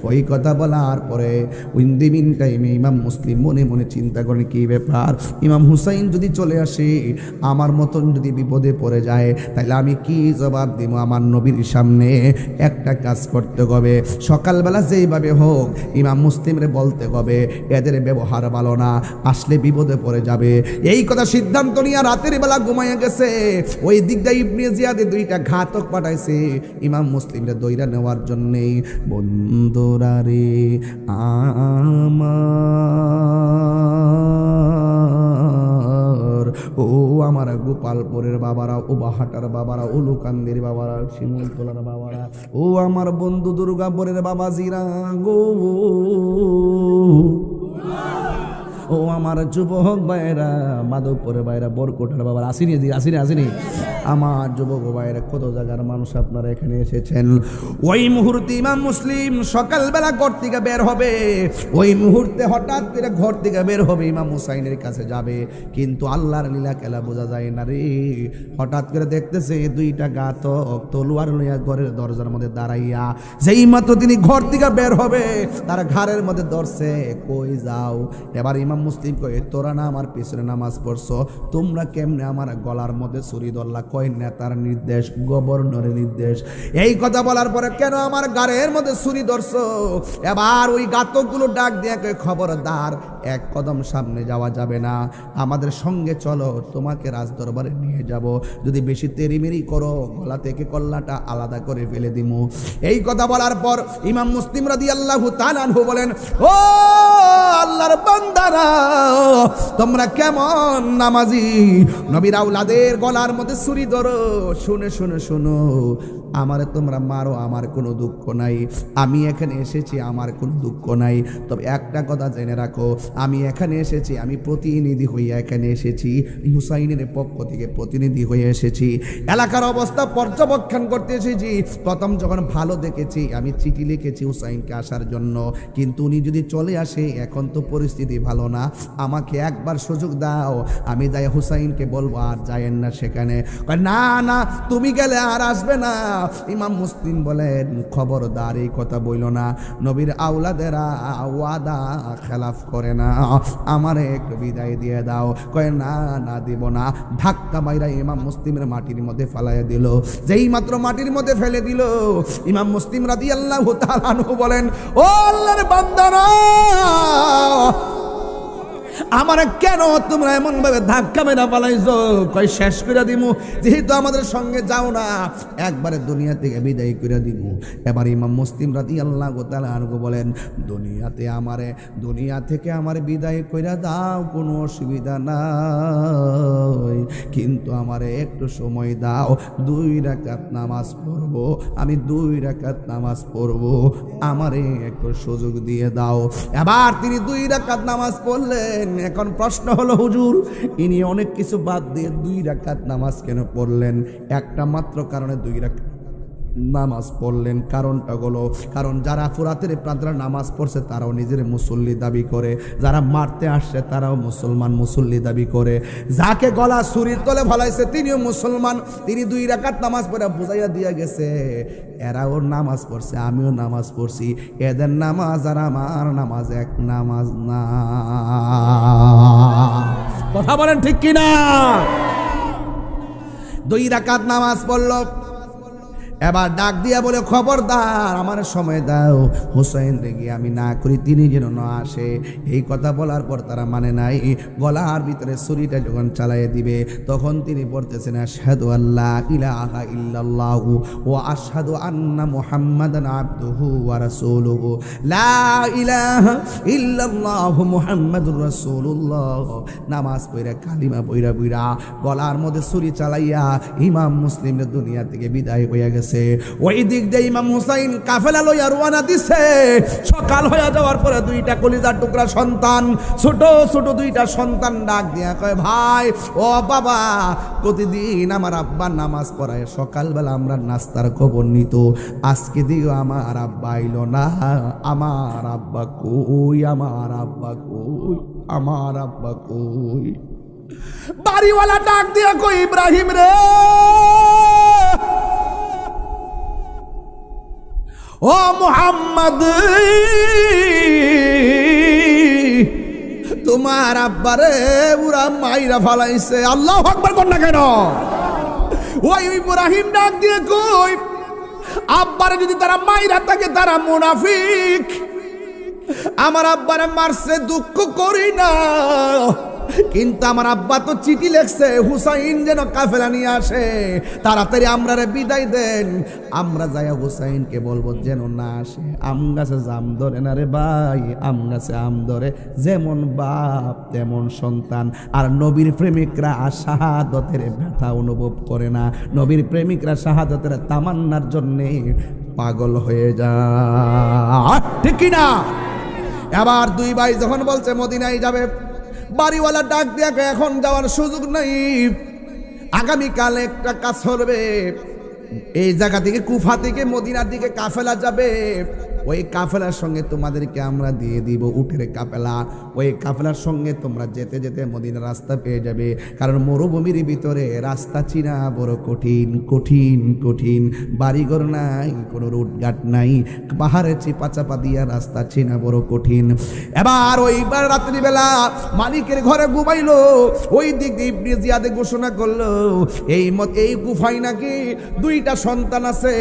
[SPEAKER 1] ওই কথা বলার পরে উইন্দিমিন টাইমে ইমাম মুসলিম মনে মনে চিন্তা করে কি ব্যাপার, ইমাম হুসাইন যদি চলে আসে, আমার মতন যদি বিপদে পড়ে যায়, তাহলে আমি কি জবাব দিব আমার নবীর সামনে? একটা কাজ করতে হবে, সকালবেলা যেইভাবে হোক ইমাম মুসলিমরে বলতে হবে এদের ব্যবহার ভালো না, আসলে বিপদে পড়ে যাবে। এই কথা সিদ্ধান্ত নিয়ে রাতের বেলা ঘুমাইয়া গেছে। ওই দিকটা ইবনে জিয়াদে 2টা ঘাতক পাঠাইছে ইমাম মুসলিমরে দইরা নেওয়ার জন্যে। বন্ধুরা রে আমার ও আমার গোপালপুরের বাবারা, ও বাহাটার বাবারা, ও লুকান্দির বাবারা, শিমুলতলার বাবারা, ও আমার বন্ধু দুর্গাপুরের বাবাজিরা গো, ও আমার যুবক ভাইরা, মাধবপুরের ভাইরা, বরকোটার বাবার, আসিনি আমার যুবক ভাইরা, কত জায়গার মানুষ আপনারা এখানে এসেছেন। ওই মুহূর্তে ইমাম মুসলিম সকালবেলা ঘর থেকে বের হবে, ওই মুহূর্তে হঠাৎ করে ঘর থেকে বের হবে, ইমাম হুসাইনের কাছে যাবে, কিন্তু আল্লাহর লীলা খেলা বোঝা যায় না রে। হঠাৎ করে দেখতেছে দুইটা ঘাতক তলোয়ার লইয়া ঘরের দরজার মধ্যে দাঁড়াইয়া, যেই মাত্র তিনি ঘর থেকে বের হবে তার ঘাড়ের মধ্যে ধরছে, কই যাও? এবার ইমাম মুসলিম কয়ে, তোরা না আমার পিছনে নামাজ পড়ছো, তোমরা কেমনে আমার গলার মধ্যে ছুরি ধরলা? কই নেতার নির্দেশ, গভর্নরের নির্দেশ। এই কথা বলার পরে, কেন আমার গাড়ের মধ্যে ছুরি ধরছো? এবার ওই ঘাতকগুলো ডাক দিয়ে কয়ে, খবরদার, এক কদম সামনে যাওয়া যাবে না, আমাদের সঙ্গে চলো, তোমাকে রাজদরবারে নিয়ে যাব, যদি বেশি তেরিমেরি করো গলা থেকে কল্লাটা আলাদা করে ফেলে দিমু। এই কথা বলার পর ইমাম মুসলিম রাদিয়াল্লাহু তাআলা আনহু বলেন, ও আল্লাহর বান্দারা, তোমরা কেমন নামাজি, নবীর আওলাদের গলার মধ্যে ছুরি ধরো, শুনে আমারে তোমরা মারো, আমার কোনো দুঃখ নাই, আমি এখানে এসেছি, আমার কোনো দুঃখ নাই, তবে একটা কথা জেনে রাখো, আমি এখানে এসেছি, আমি প্রতিনিধি হইয়া এখানে এসেছি, হুসাইনের পক্ষ থেকে প্রতিনিধি হয়ে এসেছি, এলাকার অবস্থা পর্যবেক্ষণ করতে এসেছি। প্রথম যখন ভালো দেখেছি, আমি চিঠি লিখেছি হুসাইনকে আসার জন্য, কিন্তু উনি যদি চলে আসে, এখন তো পরিস্থিতি ভালো না, আমাকে একবার সুযোগ দাও, আমি যাই হুসাইনকে বলবো আর যায়েন না সেখানে। না না, তুমি গেলে আর আসবে না। ইমাম মুসলিম বলেন, খবরদার, এই কথা বইল না, নবীর আওলাদেরা ওয়াদা খেলাফ করে না, আমারে একটু বিদায় দিয়ে দাও। কয়, না না, দিব না। ধাক্কা মাইরা ইমাম মুসলিমের মাটির মধ্যে ফেলাইয়া দিল। যেই মাত্র মাটির মধ্যে ফেলে দিল, ইমাম মুসলিম রাদিয়াল্লাহু তাআলা আনহু বলেন, ও আল্লাহর বান্দারা, আমার কেন তোমরা এমন ভাবে ধাক্কা মেরা পালাইছো? কই, শেষ করে দিমু, যেহেতু আমাদের সঙ্গে যাও না, একবারে দুনিয়া থেকে বিদায় করে দিমু। এবার ইমাম মুসলিম রাদিয়াল্লাহু তাআলা আনহু বলেন, দুনিয়া থেকে আমার বিদায় কইরা দাও, কোনো অসুবিধা নাই, কিন্তু আমারে একটু সময় দাও, 2 রাকাত নামাজ পড়বো, আমি 2 রাকাত নামাজ পড়বো, আমারে একটু সুযোগ দিয়ে দাও। এবার তিনি 2 রাকাত নামাজ পড়লেন। এখন প্রশ্ন হলো, হুজুর, ইনি অনেক কিছু বাদ দিয়ে 2 রাকাত নামাজ কেন পড়লেন? একটা মাত্র কারণে 2 রাকাত নামাজ পড়লেন। কারণটা হলো, কারণ যারা ফুরাতের প্রান্তরা নামাজ পড়ছে তারাও নিজের মুসল্লি দাবি করে, যারা মারতে আসছে তারাও মুসলমান মুসল্লি দাবি করে, যাকে গলা ছুরির তলে ফলাইছে তিনিও মুসলমান, তিনি 2 রাকাত নামাজ পড়ে বুঝাইয়া দিয়া গেছে, এরাও নামাজ পড়ছে, আমিও নামাজ পড়ছি, এদের নামাজ আর আমার নামাজ এক নামাজ না। কথা বলেন ঠিক কিনা? 2 রাকাত নামাজ পড়ল। এবার ডাক দিয়া বলে, খবরদার, আমার সময় দাও, হুসাইন রেগে আমি না করি, তিনি যেন না আসে। এই কথা বলার পর তারা মানে নাই। গলার ভিতরে ছুরিটা যখন চালাইয়ে দিবে, তখন তিনি পড়তেছেন, আশহাদু আল্লা ইলাহা ইল্লাল্লাহু ওয়া আশহাদু আন্না মুহাম্মাদান আবদুহু ওয়া রাসূলুহু, লা ইলাহা ইল্লাল্লাহু মুহাম্মাদুর রাসূলুল্লাহ। নামাজ পড়া, কালিমা পড়া গলার মধ্যে ছুরি চালাইয়া ইমাম মুসলিমের দুনিয়া থেকে বিদায় হইয়া গেছে। ওই দিক দিয়ে ইমাম হুসাইন কাফেলা লইয়া রওনা দিছে। সকাল হয়ে যাওয়ার পরে 2টা কলিজার টুকরা সন্তান, ছোট ছোট 2টা সন্তান ডাক দিয়া কয়, ভাই, ও বাবা, প্রতিদিন আমার আব্বা নামাজ পড়ায়, সকালবেলা আমরা নাস্তার খবর নিত, আজকে দিও আমার আব্বা আইলো না, আমার আব্বা কই, আমার আব্বা কই, আমার আব্বা কই? বাড়িওয়ালা ডাক দিয়া কই, ইব্রাহিম রে, ও মুহাম্মদ, তোমার আব্বারে ওরা মাইরা ফালাইছে। আল্লাহু আকবার কর না কেন? ওই ইব্রাহিম ডাক দিয়ে কই, আব্বারে যদি তারা মাইরা থাকে তারা মুনাফিক, আমার আব্বারে মারছে দুঃখ করি না, কিন্তু আমার আব্বা তো চিঠি লেখছে হুসাইন যেন কাফেলা নিয়ে আসে, তাড়াতাড়ি আমরা বিদায় দেন। আমরা যাইয়া হুসাইনকে বলবো যেন না আসে। আম গাছে জাম ধরে না রে ভাই, আম গাছে আম ধরে, যেমন বাপ তেমন সন্তান। আর নবীর প্রেমিকরা শাহাদতের ব্যথা অনুভব করে না, নবীর প্রেমিকরা শাহাদতের তামান্নার জন্যে পাগল হয়ে যায়, ঠিক কিনা? এবার দুই ভাই যখন বলছে মদিনায় যাবে, বাড়িওয়ালা ডাক দিয়ে এখন যাওয়ার সুযোগ নাই, আগামীকাল একটা কাজ করবে, এই জায়গা থেকে কুফা থেকে মদিনার দিকে কাফেলা যাবে, ওই কাফেলার সঙ্গে তোমাদেরকে আমরা দিয়ে দিব উটের কাফেলা, ওই কাফেলার সঙ্গে তোমরা যেতে যেতে মদিনার রাস্তা পেয়ে যাবে। কারণ মরুভূমির ভিতরে রাস্তা চিনা বড় কঠিন কঠিন কঠিন, বাড়িঘর নাই, কোনো রুটঘাট নাই, পাহাড়ে চিপা চাপা দিয়া রাস্তা চিনা বড় কঠিন। এবার ওইবার রাত্রিবেলা মালিকের ঘরে ঘুমাইলো, ওই দিক দিয়ে ইবনে জিয়াদে ঘোষণা করলো এই গুফায় নাকি দুইটা সন্তান আছে,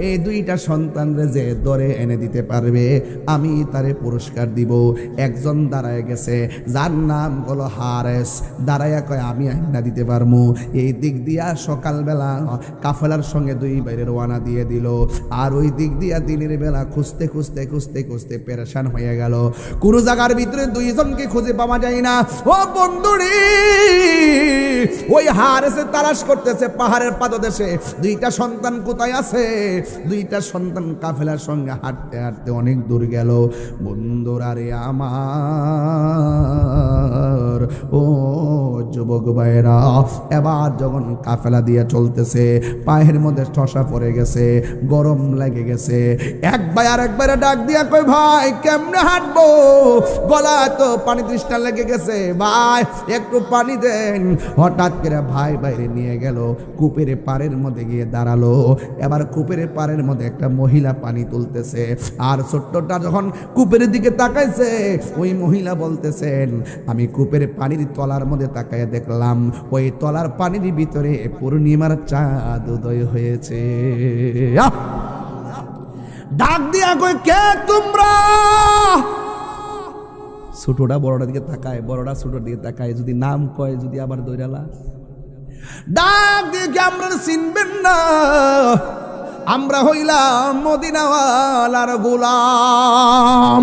[SPEAKER 1] এই দুইটা সন্তানরে যে ধরে এনে দিতে পারবে আমি তারে পুরস্কার দিব। একজন দাঁড়ায় গেছে যার নাম হলো হারেস, দাঁড়াইয়া কয় আমি আইনা দিতে পারবো। এই দিক দিয়া সকালবেলা কাফেলার সঙ্গে দুই বাইরে রওনা দিয়ে দিল। আর ওই দিক দিয়া দিনের বেলা খুঁজতে খুঁজতে খুঁজতে খুঁজতে পেরেশান হয়ে গেল, কোনো জায়গার ভিতরে দুইজনকে খুঁজে পাওয়া যায় না। ও বন্ধুরে, ওই হারেসে তালাশ করতেছে পাহাড়ের পাদদেশে দুইটা সন্তান কোথায় আছে। দুইটা সন্তান কাফেলার সঙ্গে হাঁটতে হাঁটতে অনেক দূর গেল। বন্ধুরা রে আমার, ও যুবক ভাইরা, এবার যখন কাফেলা দিয়ে চলতেছে পায়ের মধ্যে ঠসা পড়ে গেছে, গরম লেগে গেছে। এক ভাই আর একবারে ডাক দিয়া কই ভাই কেমনে হাঁটবো, গলা তো পানি তৃষ্ণা লেগে গেছে, ভাই একটু পানি দেন। হঠাৎ করে ভাই বাইরে নিয়ে গেল, কূপের পাড়ের মধ্যে গিয়ে দাঁড়ালো। এবার কূপের পাড়ের মধ্যে একটা মহিলা পানি তুলতেছে, আর ছোট্টটা যখন কূপের দিকে তাকাইছে ওই মহিলা বলতেছেন আমি কূপের পানির তলার মধ্যে তাকায় দেখলাম ওই তলার পানির ভিতরে পূর্ণিমার চাঁদ উদয় হয়েছে। ডাক দিয়া কই কে তোমরা? ছোটটা বড়টার দিকে তাকায়, বড়টা ছোটর দিকে তাকায়, যদি নাম কয় যদি আবার দৌড়ালা। ডাক দিয়ে কি আমরা চিনবেন না? আমরা হইলাম মদিনাওয়ালার গোলাম,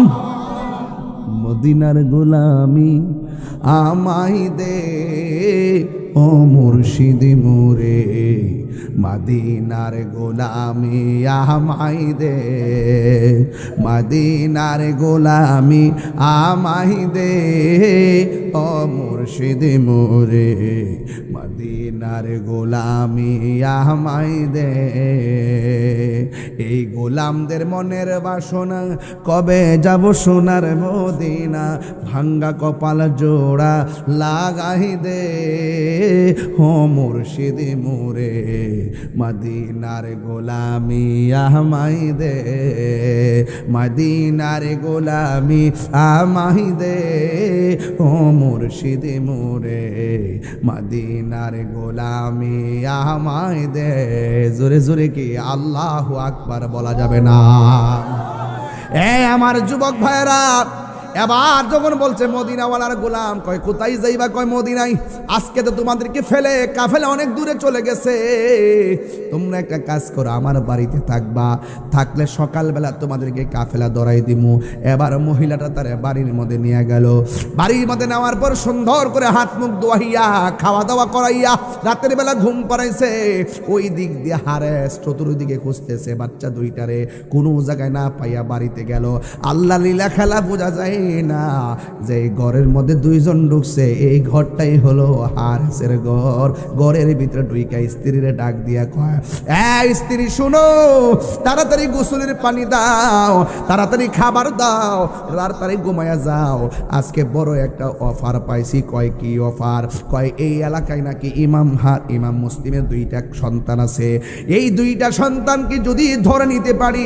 [SPEAKER 1] মদিনার গোলামি আমাই দে ও মুর্শিদ মোরে, মদিনার গোলামি আমাই দে, মদিনার গোলামি আমাই দে ও মুর্শিদ মোরে, মদিনার গোলামি আমাই দে। এই গোলামদের মনের বাসনা কবে যাব সোনার মদিনা, ভাঙ্গা কপাল জোড়া লাগাই দে ও মুর্শিদ মোরে, মদিনার গোলামি আমাই দে, মদিনার গোলামি আমাই দে ও মুর্শিদ মোরে, মদিনার গোলামি আমাই দে। জোরে জোরে কি আল্লাহু আকবার বলা যাবে না? আমার যুবক ভাইরা, এবার যখন বলছে মদিনাওয়ালার গোলাম, কয় কোথায় যাইবা? কয় মদিনায়। আজকে তো তোমাদেরকে ফেলে কাফেলা অনেক দূরে চলে গেছে, তোমরা একটা কাজ করো আমার বাড়িতে থাকবা, থাকলে সকালবেলা তোমাদেরকে কাফেলা ধরাই দিমু। এবার মহিলাটা তার বাড়ির মধ্যে নিয়ে গেল, বাড়ির মধ্যে নেওয়ার পর সুন্দর করে হাত মুখ ধোয়াইয়া খাওয়া দাওয়া করাইয়া রাতের বেলা ঘুম পাড়াইছে। ওই দিক দিয়ে হারেস চতুর্দিকে খুঁজতেছে বাচ্চা দুইটারে, কোনো জায়গায় না পাইয়া বাড়িতে গেল। আল্লাহ লীলা খেলা বোঝা যায় না যে ঘরের মধ্যে দুইজন ঢুকছে, এই ঘরটাই হলো হারেসের ঘর। ঘরের ভিতরে ঢুইকা স্ত্রীর ডাক দিয়া কয়, স্ত্রী শুনো, তাড়াতাড়ি গোসলের পানি দাও, তাড়াতাড়ি খাবার দাও, তাড়াতাড়ি ঘুমায়া যাও, আজকে বড় একটা অফার পাইছি। কয় কি অফার? কয় এই এলাকায় নাকি ইমাম মুসলিমের দুইটা সন্তান আছে, এই দুইটা সন্তানকে যদি ধরে নিতে পারি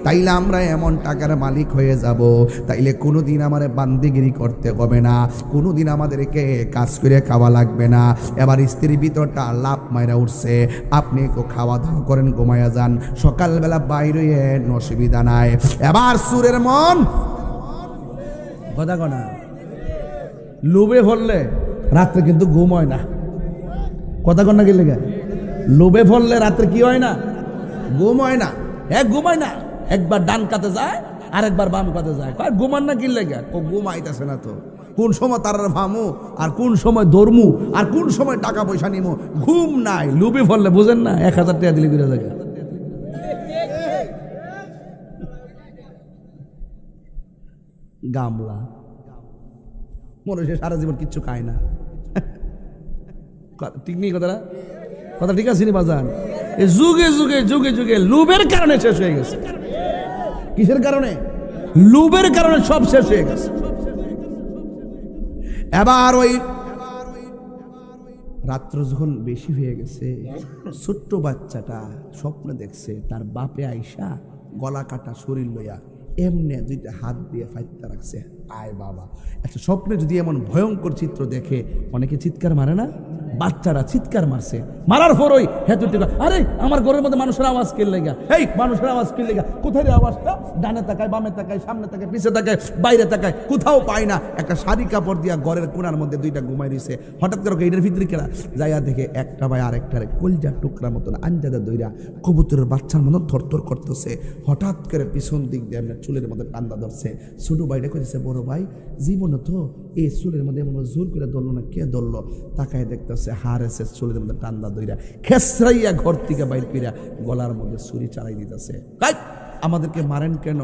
[SPEAKER 1] তাইলে আমরা এমন টাকার মালিক হয়ে যাব, তাইলে কোনোদিন আমার বান্দিগিরি করতে হবে না, কোনোদিন আমাদেরকে কাজ করে খাওয়া লাগবে না। এবার স্ত্রীর ভিতরটা লাভ মাইরা উঠছে, আপনি খাওয়া দাওয়া করেন, ঘুমায়া যান, সকালবেলা বাইরে অসুবিধা নাই। এবার সুরের মন কথা কনা লোভে ফললে রাত্রে কিন্তু ঘুম হয় না। কথা কন না কি লেগে? লোভে ফললে রাত্রে কি হয় না? ঘুম হয় না। ঘুমায় না, একবার ডান কাতে যায় আর একবার বাম কাতে যায়। ঘুমান না কি লেগে? ঘুম আইতাছে না তো। কোন সময় তার ভামু আর কোন সময় দৌড়মু আর কোন সময় টাকা পয়সা নিমু, ঘুম নাই। লোভে ফললে বুঝেন না, 1000 টাকা দিলে ঘুরে জায়গা। গামলা মনে হচ্ছে সারা জীবন কিচ্ছু খায় না। ঠিক নেই কথাটা? কথা ঠিক আছে নি বাজান? এই যুগে যুগে যুগে যুগে লোভের কারণে শেষ হয়ে গেছে। কিসের কারণে? লোভের কারণে সব শেষ হয়ে গেছে। এবার ওই রাত্র যখন বেশি হয়ে গেছে, ছোট্ট বাচ্চাটা স্বপ্নে দেখছে তার বাপে আইসা গলা কাটা শরীর লইয়া এমনি দুইটা হাত দিয়ে ফাইতে রাখছে। আয় বাবা! আচ্ছা, স্বপ্নে যদি এমন ভয়ঙ্কর চিত্র দেখে অনেকে চিৎকার মারে না? বাচ্চারা চিৎকার মারছে, মারার পর ওই হেতুটিকা, আরে আমার ঘরের মধ্যে মানুষের আওয়াজ কে লেগা? এই মানুষের আওয়াজ কে লেগা? কোথায় আওয়াজটা? ডানে তাকায়, বামে তাকায়, সামনে তাকায়, পিছে তাকায়, বাইরে তাকায়, কোথাও পায় না। একটা শাড়ি কাপড় দিয়া ঘরের কোণার মধ্যে দুইটা ঘুমাই রয়েছে। হঠাৎ করে এটার ভিতরে কেনা যাইয়া দেখে একটা ভাই আরেকটারে কলজার টুকরার মতন আঞ্জাদা দইরা কবুতরের বাচ্চার মতন থরথর করতেছে। হঠাৎ করে পিছন দিক দিয়ে আপনার চুলের মধ্যে টান্দা ধরছে। ছোট ভাইটা করেছে, বড় ভাই জীবনে তো এই চুলের মধ্যে এমন জোর করে ধরলো না, কে ধরলো? তাকায় দেখতেছে হার এসে চুলের মধ্যে টান্দা দইরা খেসরাইয়া ঘর থেকে বাইর কইরা গলার মধ্যে ছুরি চালাই দিতেছে। আমাদেরকে মারেন কেন?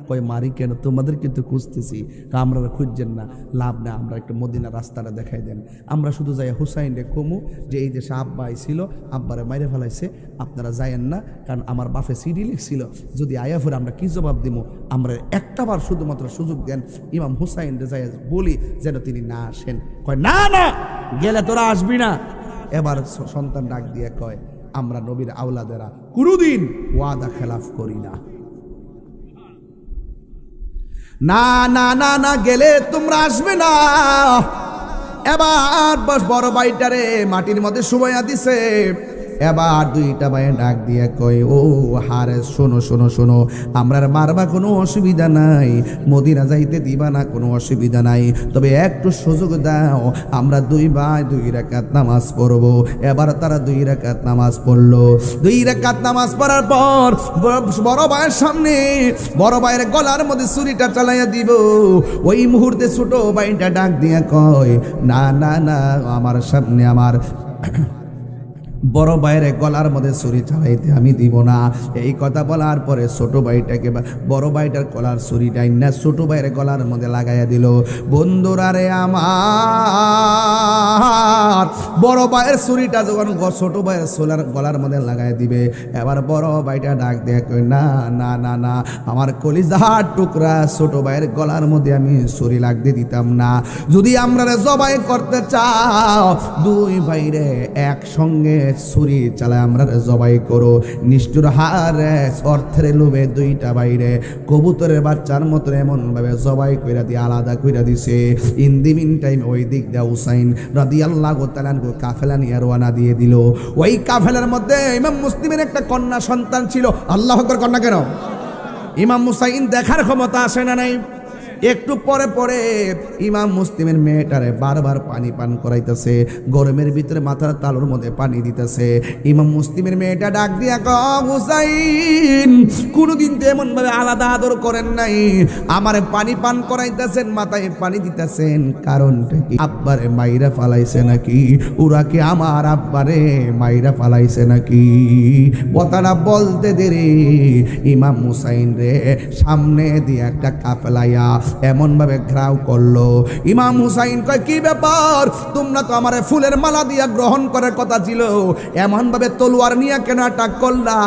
[SPEAKER 1] কয় মারি কেন? তোমাদের কিন্তু খুঁজতেছি। আমরা খুঁজছেন না, লাভ না, আমরা একটু মদিনা রাস্তাটা দেখাই দেন। আমরা শুধু যাই হুসাইন রে কমু যে এই দেশে আব্বা আইছিল, আব্বারে মাইরে ফেলাইছে, আপনারা যাইয়েন না, কারণ আমার বাপে সিডি লিখছিল, যদি আয়া ফেরে আমরা কি জবাব দিব? আমরা একটাবার শুধুমাত্র সুযোগ দেন, ইমাম হুসাইন রে যাই বলি যেন তিনি না আসেন। কয় না না, গেলে তোরা আসবি না। এবার সন্তান ডাক দিয়ে কয়, আমরা নবীর আওলাদেরা কোনোদিন ওয়াদা খেলাফ করি না। না না না না, গেলে তোমরা আসবে না। এবার বস বড় ভাইটারে মাটির মধ্যে শুবাইয়া দিছে। এবার দুইটা ভাই ডাক দিয়ে কয়, ও হারে শোনো শোনো শোনো, আমরা মারবা কোনো অসুবিধা নাই, মদিনা যাইতে দিবা না কোনো অসুবিধা নাই, তবে একটু সুযোগ দাও, আমরা দুই ভাই 2 রাকাত নামাজ পড়বো। এবার তারা 2 রাকাত নামাজ পড়লো। 2 রাকাত নামাজ পড়ার পর বড় ভাইয়ের সামনে বড় ভাইয়ের গলার মধ্যে ছুরিটা চালাইয়া দিব। ওই মুহূর্তে ছোট ভাইটা ডাক দিয়ে কয়, না না না, আমার সামনে আমার বড় ভাইয়ের গলার মধ্যে ছুরি চালাইতে আমি দিব না। এই কথা বলার পরে ছোট ভাইটাকে বড় ভাইটার গলার ছুরিটাই না ছোট ভাইয়ের গলার মধ্যে লাগাইয়া দিল। বন্ধুরা রে আমার, বড় ভাইয়ের ছুরিটা যখন ছোট ভাইয়ের গলার মধ্যে লাগাই দিবে, এবার বড় ভাইটা ডাক দিয়ে কই, না না না না, আমার কলিজার টুকরা ছোট ভাইয়ের গলার মধ্যে আমি ছুরি লাগতে দিতাম না। যদি আমরা জবাই করতে চাও, 2 ভাইরে একসঙ্গে ছুরি চালায় আমরা জবাই করো। নিষ্ঠুর হারে অর্থের লোভে 2টা ভাইরে কবুতরের বাচ্চার মতো এমন ভাবে জবাই কইরা দিয়ে আলাদা কইরা দিছে। ইন দি মিন টাইম ওই দিক দিয়ে হুসাইন রাদিয়াল্লাহু তাআলা কাফেলা নিয়ে রওনা দিয়ে দিল। ওই কাফেলার মধ্যে ইমাম মুসলিমের একটা কন্যা সন্তান ছিল। আল্লাহু আকবার! কন্যা কেন? ইমাম হুসাইন দেখার ক্ষমতা আসে না নাই? একটু পরে পরে ইমাম মুসলিমের মেয়েটারে বারবার পানি পান করাইতেছে, গরমের ভিতরে মাথার তালুর মধ্যে পানি দিতেছে। ইমাম মুসলিমের মেয়েটা ডাক দিয়া কয়, হুসাইন, কোনোদিন তো এমন ভাবে আলাদা আদর করেন নাই, আমারে পানি পান করাইতেছেন, মাথায় পানি দিতেছেন, কারণটা কি? আব্বারে মাইরা ফালাইছে নাকি? ওরা কি আমার আব্বারে মাইরা ফালাইছে নাকি? কথাটা বলতে দেরি ইমাম হুসাইন রে সামনে দিয়ে একটা কাফেলায়া এমন ভাবে ঘেরাও করলো। ইমাম হুসাইন কয়, কি ব্যাপার? তোমরা তো আমারে ফুলের মালা দিয়া গ্রহণ করার কথা ছিল, এমন ভাবে তলোয়ার নিয়ে কেন অ্যাটাক করলা?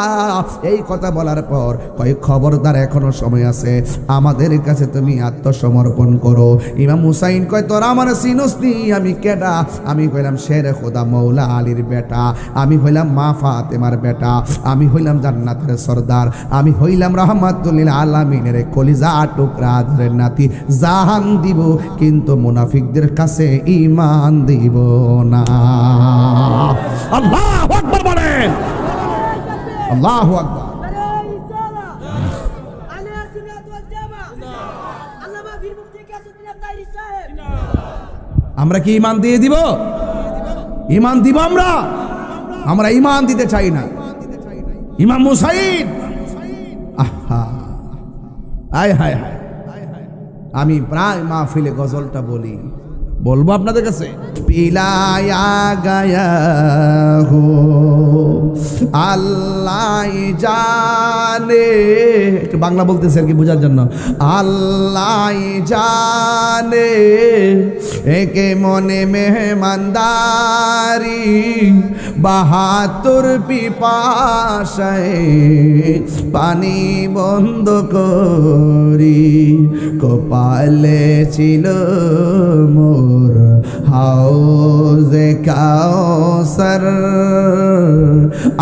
[SPEAKER 1] এই কথা বলার পর কয়, খবরদার, এখনো সময় আছে, আমাদের কাছে তুমি আত্মসমর্পণ করো। ইমাম হুসাইন কয়, তোরা আমার চিনোস নি আমি কেডা? আমি কইলাম শেরে খোদা মৌলা আলীর বেটা, আমি হইলাম মা ফাতেমার বেটা, আমি হইলাম জান্নাতের সরদার, আমি হইলাম রাহমাতুল লিল আলামিনের কলিজা টুকরা ধরে নাতি, জাহান দিব কিন্তু মুনাফিকদের কাছে ঈমান দিব না। আল্লাহু আকবার বলেন, আল্লাহু আকবার। আমরা কি ঈমান দিয়ে দিব? ঈমান দিব আমরা? আমরা ঈমান দিতে চাই না। ইমাম মুসাইদ, আহা, আয় হায় হায়, আমি প্রায় মাহফিলে গজলটা বলবো আপনাদের কাছে। পিলায়া গায়া হো আল্লাহ জানে, একটু বাংলা বলতেছে আর কি বোঝার জন্য। আল্লাহ জানে একে মনে মেহমানদারি, 72 পিপাসায় পানি বন্ধ করি, কপালে ছিল মোর হাউজে কাউসার,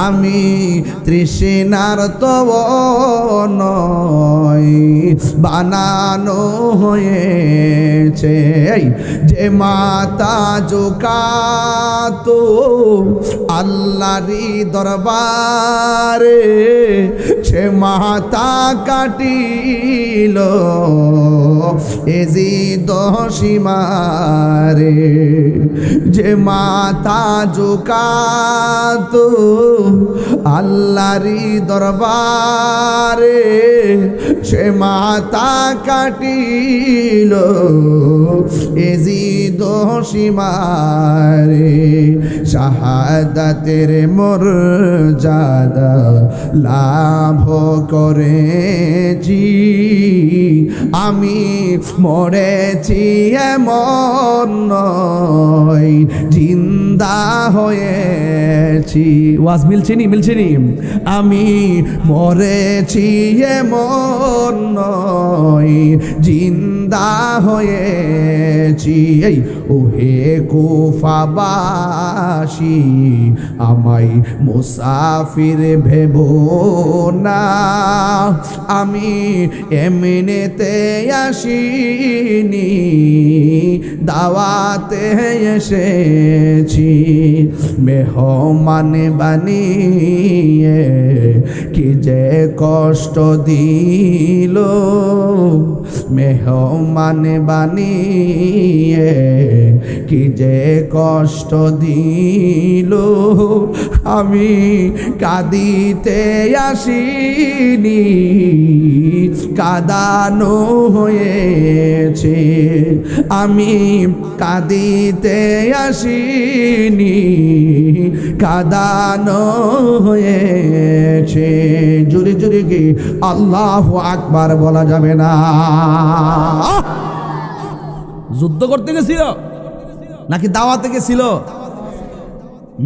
[SPEAKER 1] আমি তৃষ্ণার তো নয় বানানো হয়েছে, যে মাতা ঝুঁকাতো আল্লাহরি দরবারে, সে মাতা কাটিল এজি দশিমারে, যে মাতা ঝুঁকাতো আল্লাহরি দরবারে, সে মাতা কাটিল এজি দশিমারে, শাহাদাতের মর্যাদা লাভ করেছি, আমি মরেছি এমন নয় জিন্দা হয়েছি। ওয়াজ মিলছে নি? আমি মরেছি এমন নয় জিন্দা হয়েছি, ওহে কুফাবাসী আমায় মুসাফির ভেবো না, আমি এমনিতে আসিনি দাওয়াতে এসেছি, মেহমান বানিয়ে কি যে কষ্ট দিল, মেহমান বানিয়ে কি যে কষ্ট দিল, আমি কাঁদিতে আসিনি কাঁদানো হয়েছে, আমি কাঁদিতে আসিনি কাঁদানো হয়েছে। জুড়ে জুড়ে কি আল্লাহু আকবার বলা যাবে না? যুদ্ধ করতে গেছিল নাকি দাওয়াতে গেছিল?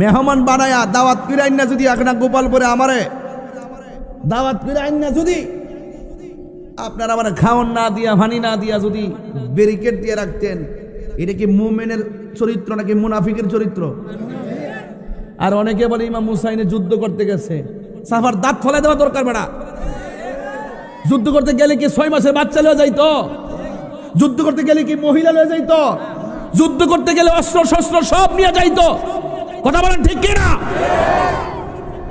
[SPEAKER 1] মেহমান বানায়া দাওয়াত করে আইন না, যদি একটা গোপালপুরে আমারে দাওয়াত করে আইন না, যদি আপনার আমার খাওয়ান না দিয়া ভানি না দিয়া যদি ব্যারিকেড দিয়ে রাখতেন, এটা কি মুমিনের চরিত্র নাকি মুনাফিকের চরিত্র? আর অনেকে বলে ইমাম হুসাইনের যুদ্ধ করতে গেছে, সাফার দাঁত ফলাই দেওয়া দরকার বেড়া। যুদ্ধ করতে গেলে কি 6 মাসের বাচ্চা লয়ে যাইতো? যুদ্ধ করতে গেলে কি মহিলা লয়ে যাইতো? যুদ্ধ করতে গেলে অস্ত্র শস্ত্র সব নিয়ে যাইতো। কথা বলেন ঠিক কি না?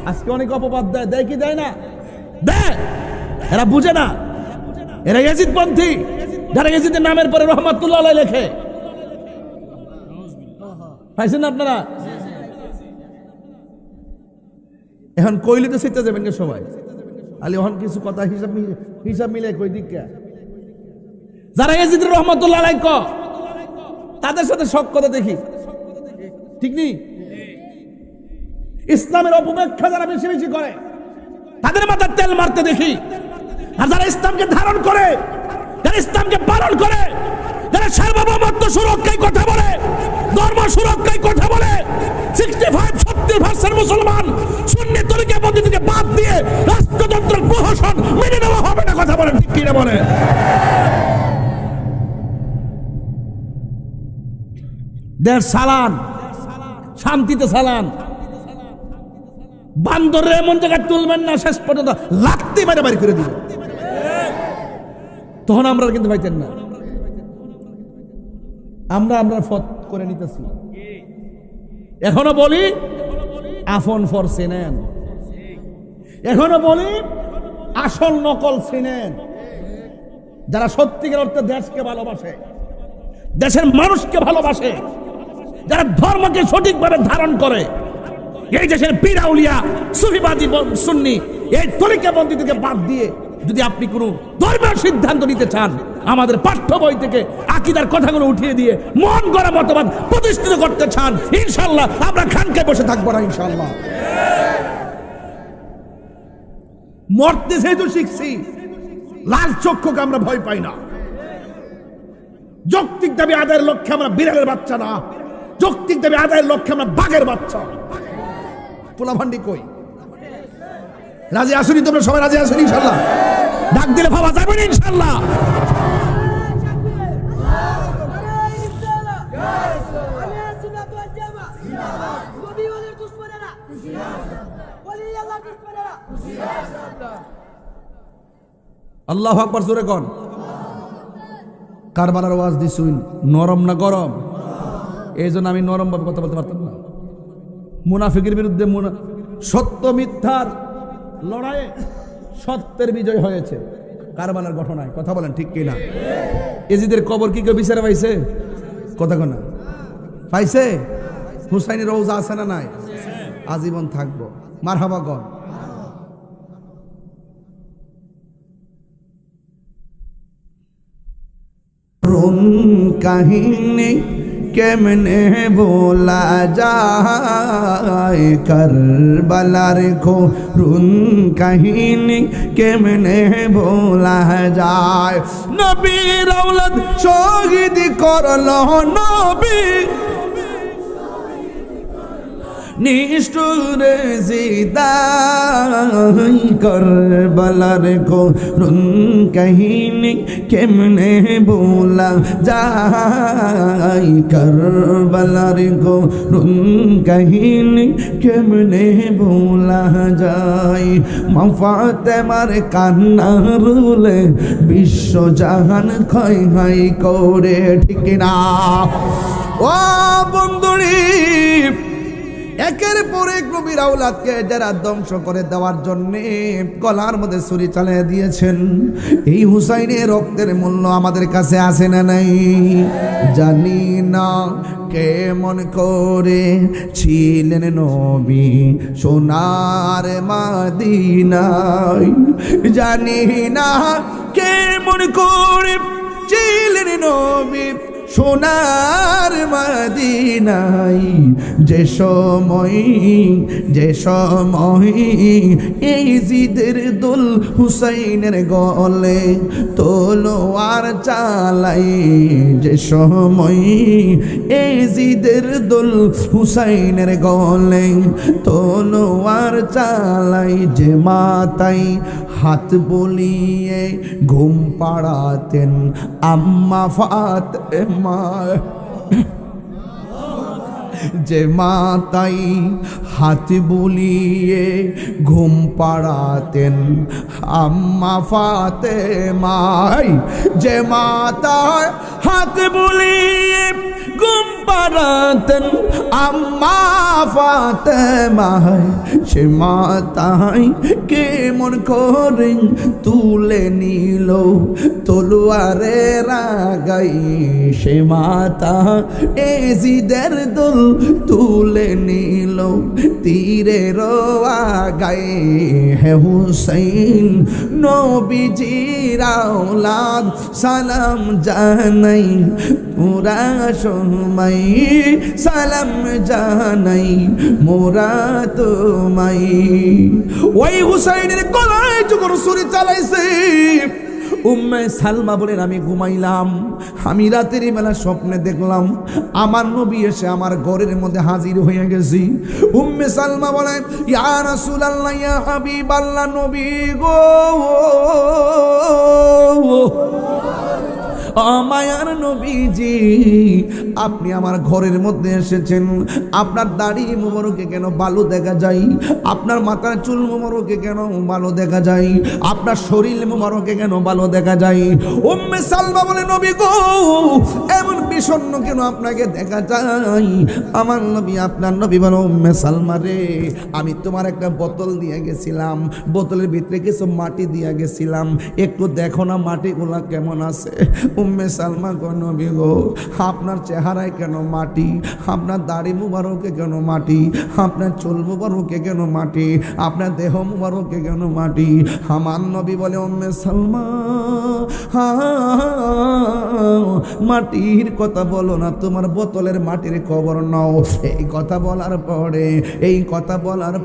[SPEAKER 1] আজকে অনেক অপবাদ দেয় কি দেয় না? দেয়। এরা বুঝে না, এরা ইয়াজিদ পন্থী, যারা ইয়াজিদের নামের পরে রহমাতুল্লাহ আলাইহি লেখে। পাইছেন আপনারা? এখন কইলে তো সেটা যাবেন কে সবাই, আলি এখন কিছু কথা হিসাব মিলে কই দিক কে, যারা ইয়াজিদ রহমাতুল্লাহ আলাইহি তাদের সাথে শক কথা দেখি, ঠিক নেই? ইসলামের অপব্যাখ্যা যারা বেশি বেশি করে তাদের মাথায় তেল মারতে দেখি। আর যারা ইসলামকে ধারণ করে, যারা ইসলামকে পালন করে, যারা সার্বভৌমত্ব সুরক্ষায় কথা বলে, ধর্ম সুরক্ষায় কথা বলে, 65-70% মুসলমান সুন্নি তরিকা পদ্ধতিকে বাদ দিয়ে রাষ্ট্রযন্ত্রের প্রহসন মেনে নেওয়া হবে না। কথা বলেন ঠিক কি না? বলে দেড় সালান শান্তিতে সালান, বান্দরে এমন জায়গায় তুলবেন না শেষ পর্যন্ত লাগতে বাইরে বাইরে করে দিবে, তখন আমরা কিন্তু পাইতেন না। আমরা ফত করে নিতেছি। এখনো বলি আফন ফর চিনেন, এখনো বলি আসল নকল চিনেন। যারা সত্যিকার অর্থে দেশকে ভালোবাসে, দেশের মানুষকে ভালোবাসে, যারা ধর্মকে সঠিকভাবে ধারণ করে। এই দেশের পীর আউলিয়া সুফিবাদী সুন্নি এই তরিকাবন্দী থেকে বাদ দিয়ে যদি আপনি কোনো ধর্মের সিদ্ধান্ত নিতে চান, আমাদের পাঠ্য বই থেকে আকীদার কথাগুলো উঠিয়ে দিয়ে মন গড়া মতবাদ প্রতিষ্ঠিত করতে চান, ইনশাআল্লাহ আমরা খানকে বসে থাকবো না ইনশাআল্লাহ। মরতে যেহেতু শিখছি, লাল চক্ষুকে আমরা ভয় পাই না। যৌক্তিক দাবি আদায়ের লক্ষ্যে আমরা বিড়ালের বাচ্চা না, যৌক্তিক দাবি আদায়ের লক্ষ্যে আমরা বাঘের বাচ্চা। পোলাভান্ডি কই? রাজি আসুনি? তোমরা সবাই রাজি আসুনি ইনশাআল্লাহ? ডাক দিলে ভাবা যাবে না ইনশাআল্লাহ? আল্লাহু আকবার, জোরে কোন। কারবালার ওয়াজ দিছুন নরম না গরম? এই জন্য আমি নরম ভাবে কথা বলতে পারতাম না। মুনাফিকের বিরুদ্ধে সত্য মিথ্যার লড়াইয়ে সত্যের বিজয় হয়েছে কারবালার ঘটনায়। কথা বলেন ঠিক কিনা? এজিদের কবর কি কেউ বিচারে পাইছে? কথা কোনা পাইছে? হুসাইনের রওজা আছে না নাই? আজীবন থাকবো। মারহাবা গণ। কাহিনী কেমনে বলা যায়, কারবালার করুণ কাহিনী কেমনে বলা যায়। নবীর আওলাদ শহীদ করলো নবী, নিষ্ঠুর জিদাই, কারবালার করুণ কাহিনী কেমনে বলা যায়, কারবালার করুণ কাহিনী কেমনে বলা যায়। মা ফাতেমার কান্না রুলে বিশ্ব জাহান খাই হাই করে, ঠিক না? ও বন্ধুরি, একের পর এক নবীর আওলাদকে যারা ধ্বংস করে দেওয়ার জন্য গলার মধ্যে ছুরি চালিয়ে দিয়েছেন, এই হুসাইনের রক্তের মূল্য আমাদের কাছে আছে না নাই? জানি না কেমন করে ছিলেন নবী সোনার মদিনায়, জানি না কেমন করে ছিলেন নবী সোনার মদিনায়। যে সময় এই জিদের দুল হুসাইনের গলে তলোয়ার চালাই, যে সময় এই জিদের দুল হুসাইনের গলে তলোয়ার চালাই, যে মাতাই হাত বলিয়ে ঘুম পাড়াতেন আম্মা ফাতেমা, যে মাতাই হাত বুলিয়ে ঘুম পাড়াতেন আম্মা ফাতেমাই, যে মাতায় হাত বুলিয়ে ঘুম পাড়াতেন আম্মা ফাতেমাই, সে মাতাই কেমন করে তুলে নিল তলোয়ারের আগাই, সে মাতা এজিদের দুল তুলে নিল তীরের আগাই। হে হুসাইন নবীজির আওলাদ সালাম জানাই, পুরা সময় সালাম জানাই মোরা তোমায়। ওই হুসাইনের গলায় যখন ছুরি চালাইছে, উম্মে সালমা বলেন আমি ঘুমাইলাম, আমি রাতের বেলা স্বপ্নে দেখলাম আমার নবী এসে আমার ঘরের মধ্যে হাজির হয়ে গেছি। উম্মে সালমা বলেন ইয়া রাসূলুল্লাহ, ইয়া হাবিবাল্লাহ, নবী গো, মায়ার নবীজি, আপনি আমার ঘরের মধ্যে এসেছেন, আপনার দাড়ি মোবারকে কেন বালু দেখা যায়, আপনার মাথার চুল মোবারকে কেন বালু দেখা যায়, আপনার শরীর মোবারকে কেন বালু দেখা যায়। উম্মে সালমা বলে নবী গো, এমন বিষণ্ণ কেন আপনাকে দেখা যায়? আমার নবী, আপনার নবী বলো, উম্মে সালমা রে, আমি তোমার একটা বোতল দিয়ে গেছিলাম, বোতলের ভিতরে কিছু মাটি দিয়ে গেছিলাম, একটু দেখো না মাটিগুলা কেমন আছে। উম্মে সালমা কয়, নবী গো, আপনার চেহারায় কেন মাটি? আপনার দাড়ি মুবারকে কেন মাটি? আপনার চুল মুবারকে কেন মাটি? আপনার দেহ মুবারকে কেন মাটি? আমার নবী বলে, উম্মে সালমা, মাটির কথা বলো না, তোমার বোতলের মাটির খবর নাও। এই কথা বলার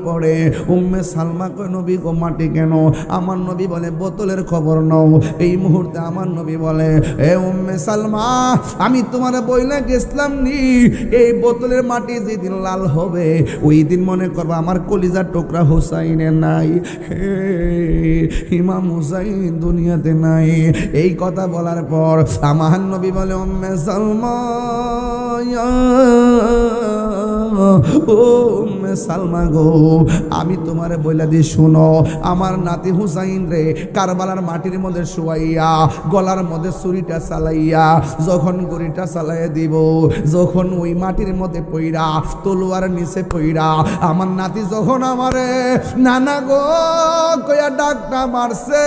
[SPEAKER 1] পরে উম্মে সালমা কয়, নবী গো, মাটি কেন? আমার নবী বলে, বোতলের খবর নাও। এই মুহূর্তে আমার নবী বলে, এ উম্মে সালমা, আমি তোমার বইলা গেছিলাম নি, এই বোতলের মাটি যেদিন লাল হবে ওই দিন মনে করবা আমার কলিজার টুকরা হুসাইনের নাই, ইমাম হুসাইন দুনিয়াতে নাই। এই কথা বলার পর আমার নবী বলে, উম্মে সালমা, ও উম্মে সালমা গো, আমি তোমারে বইলা দি, শুনো, আমার নাতি হুসাইন রে কারবালার মাটির মধ্যে শুয়াইয়া গলার মধ্যে ছুরিটা চালাইয়া যখন গড়িটা চালাইয়া দিব, যখন ওই মাটির মধ্যে পইরা তলোয়ার নিচে পইরা আমার নাতি যখন আমারে নানা গো কইয়া ডাকটা মারছে,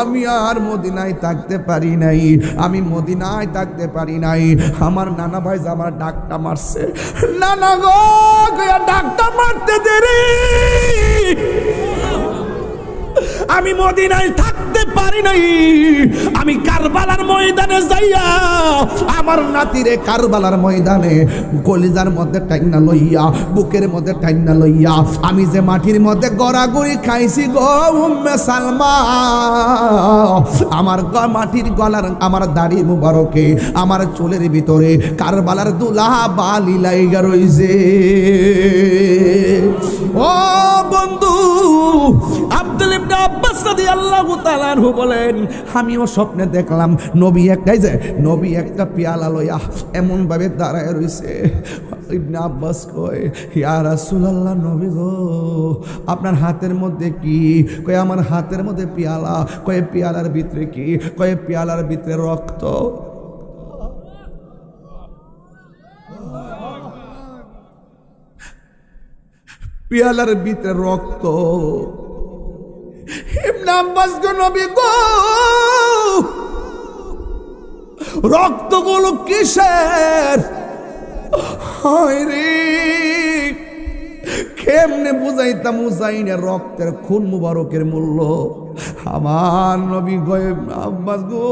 [SPEAKER 1] আমি আর মদিনায় থাকতে পারি নাই, আমার নানা ভাই আমার ডাকটা মারছে, নানা গো কইয়া ডাকটা মারতে দেরি, আমি মদিনায় থাকতে পারি নাই, আমি কারবালার ময়দানে যাইয়া আমার নাতিরে কারবালার ময়দানে কলিজার মধ্যে টাইনা লইয়া, বুকের মধ্যে টাইনা লইয়া, আমি যে মাটির মধ্যে গড়াগড়ি খাইছি গো উম্মে সালমা, আমার মাটির গলার, আমার দাড়ি মুবারকে, আমার চুলের ভিতরে কারবালার দুলা বালি লাইগা রইছে। ও বন্ধু, আব্দুল ইবনে আব্বাস রাদিয়াল্লাহু তাআলা আনহু বলেন, আমিও স্বপ্নে দেখলাম নবী একটা পেয়ালা লইয়া এমন ভাবে দাঁড়ায় রইছে। ইবনে আব্বাস কয়, ইয়া রাসূলুল্লাহ, নবী গো, আপনার হাতের মধ্যে কি? কয়, আমার হাতের মধ্যে পেয়ালা। কয়, পেয়ালার ভিতরে কি? কয়, পেয়ালার ভিতরে রক্ত। পেয়ালার ভিতরে রক্ত। ইবনে আব্বাস গো, নবী গো, রক্তগুলো কিসের? হায় রে, কেমনে বুঝাইতাম হুসাইনের রক্তের খুন মুবারকের মূল্য। আমার নবী গো, আব্বাস গো,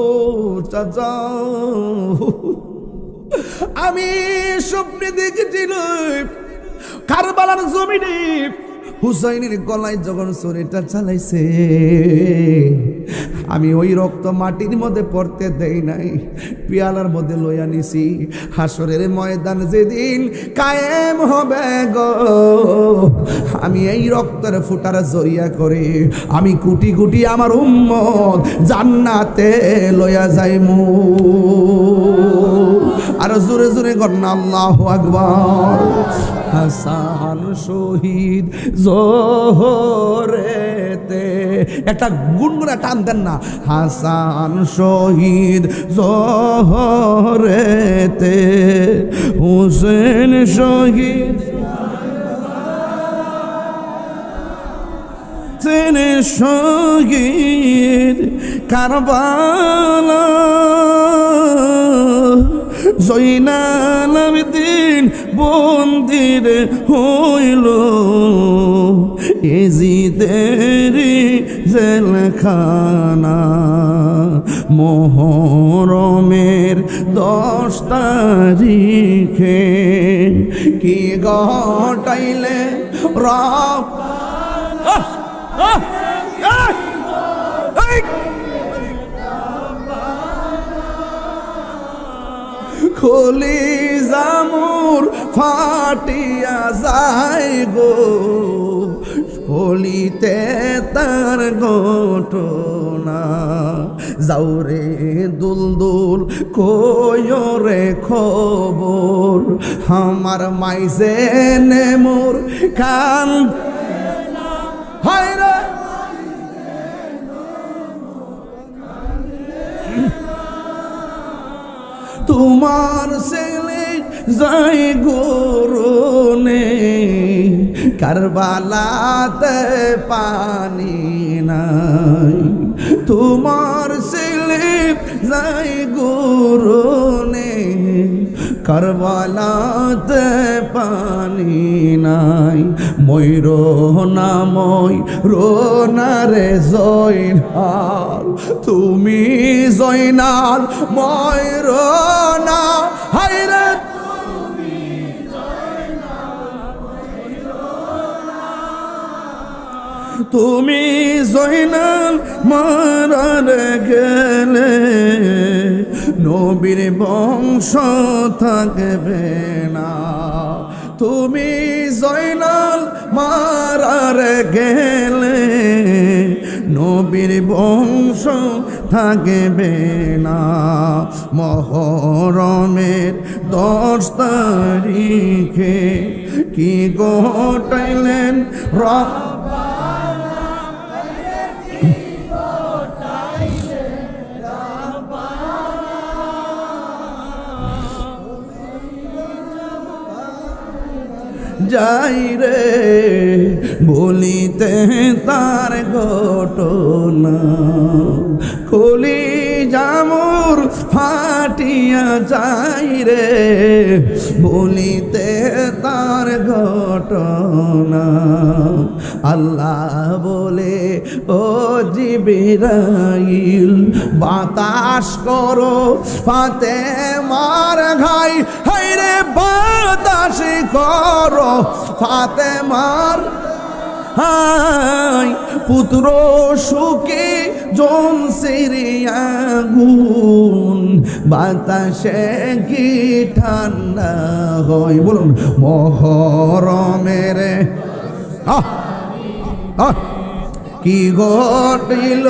[SPEAKER 1] চাচা, আমি স্বপ্নে দেখেছিলাম কারবালার জমিনে হুসাইনের গলায় যখন ছুরিটা চালাইছে, আমি ওই রক্ত মাটির মধ্যে পড়তে দেই নাই, পেয়ালার মধ্যে লইয়া নিছি। হাসরের ময়দান যেদিন কায়েম হবে গো, আমি এই রক্তের ফুটার জরিয়া করে আমি কোটি কোটি আমার উম্মত জান্নাতে লইয়া যাইমু। আর জোরে জোরে গন্না আল্লাহু আকবার। হাসান শহীদ জোহরেতে, একটা গুনগুনা টান দেন না, হাসান শহীদ জোহরেতে, হুসেন শহীদ শহীদ কারবালা, জয়নাল আবেদিন বন্দির হইল এজিদেরি জেলখানা। মোহরমের 10 তারিখে কি ঘটাইলে রব কলিজা মোর ফাটিয়া যায় গো, হলিতে তার ঘটনা। যাওরে দুলদুল কয়রে খবর, আমার মাইজে নে মোর কান হয় রে, তোমার ছেলে যায় গরুনে কারবালাতে পানি নাই তোমার ছেলে যায় গরুনে কারবালাতে পানি নাই ময়ূর নাময় রোনারে জয়নাল তুমি জয়নাল ময়ূর না হায়রে তুমি জয়নাল মারার গেলে নবীর বংশ থাকবে না তুমি জয়নাল মারার গেলে নবীর বংশ থাকবে না মহরমের 10 তারিখে কি ঘটাইলেন যাই রে বলিতে তার ঘটনা কলি জামুর ফাটিয়া যাই রে বলিতে তার ঘটনা আল্লাহ বলে ও জিবরাইল বাতাস করো ফাতেমার ঘাই হায়রে বাতাস করো ফাতেমার হাই পুত্র সুখে জন সিরিয়াগুন বাতাসে কি ঠান্ডা হয় বলুন মহরমের কি ঘটিল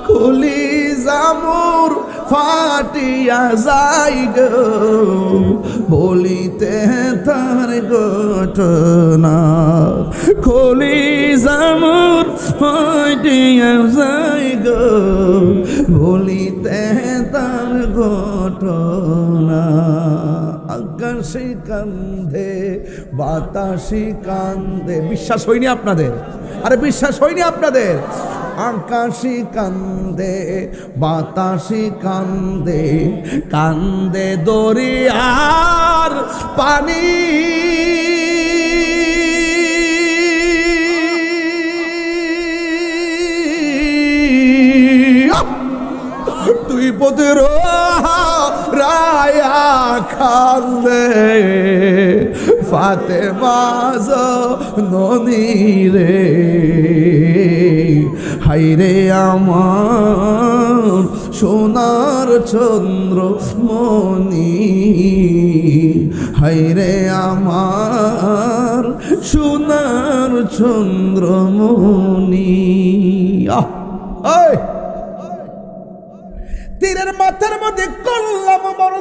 [SPEAKER 1] কলি জামুর ফাটিয়া যাই গো বলিতে তার ঘটনা কলি জামুর ফাটিয়া যাই গো বলিতে তার ঘটনা আকাশে কান্দে বাতাসে কান্দে বিশ্বাস হয়নি আপনাদের আরে বিশ্বাস হয়নি আপনাদের আকাশে কান্দে বাতাসে কান্দে কান্দে দরিয়ার পানি তুই পদের রায়া কান্দে ফাতেমা ননি রে হায়রে আমার সোনার চন্দ্র মনি হায়রে আমার সোনার চন্দ্র মনি তীরের মাথার মধ্যে করলাম বড়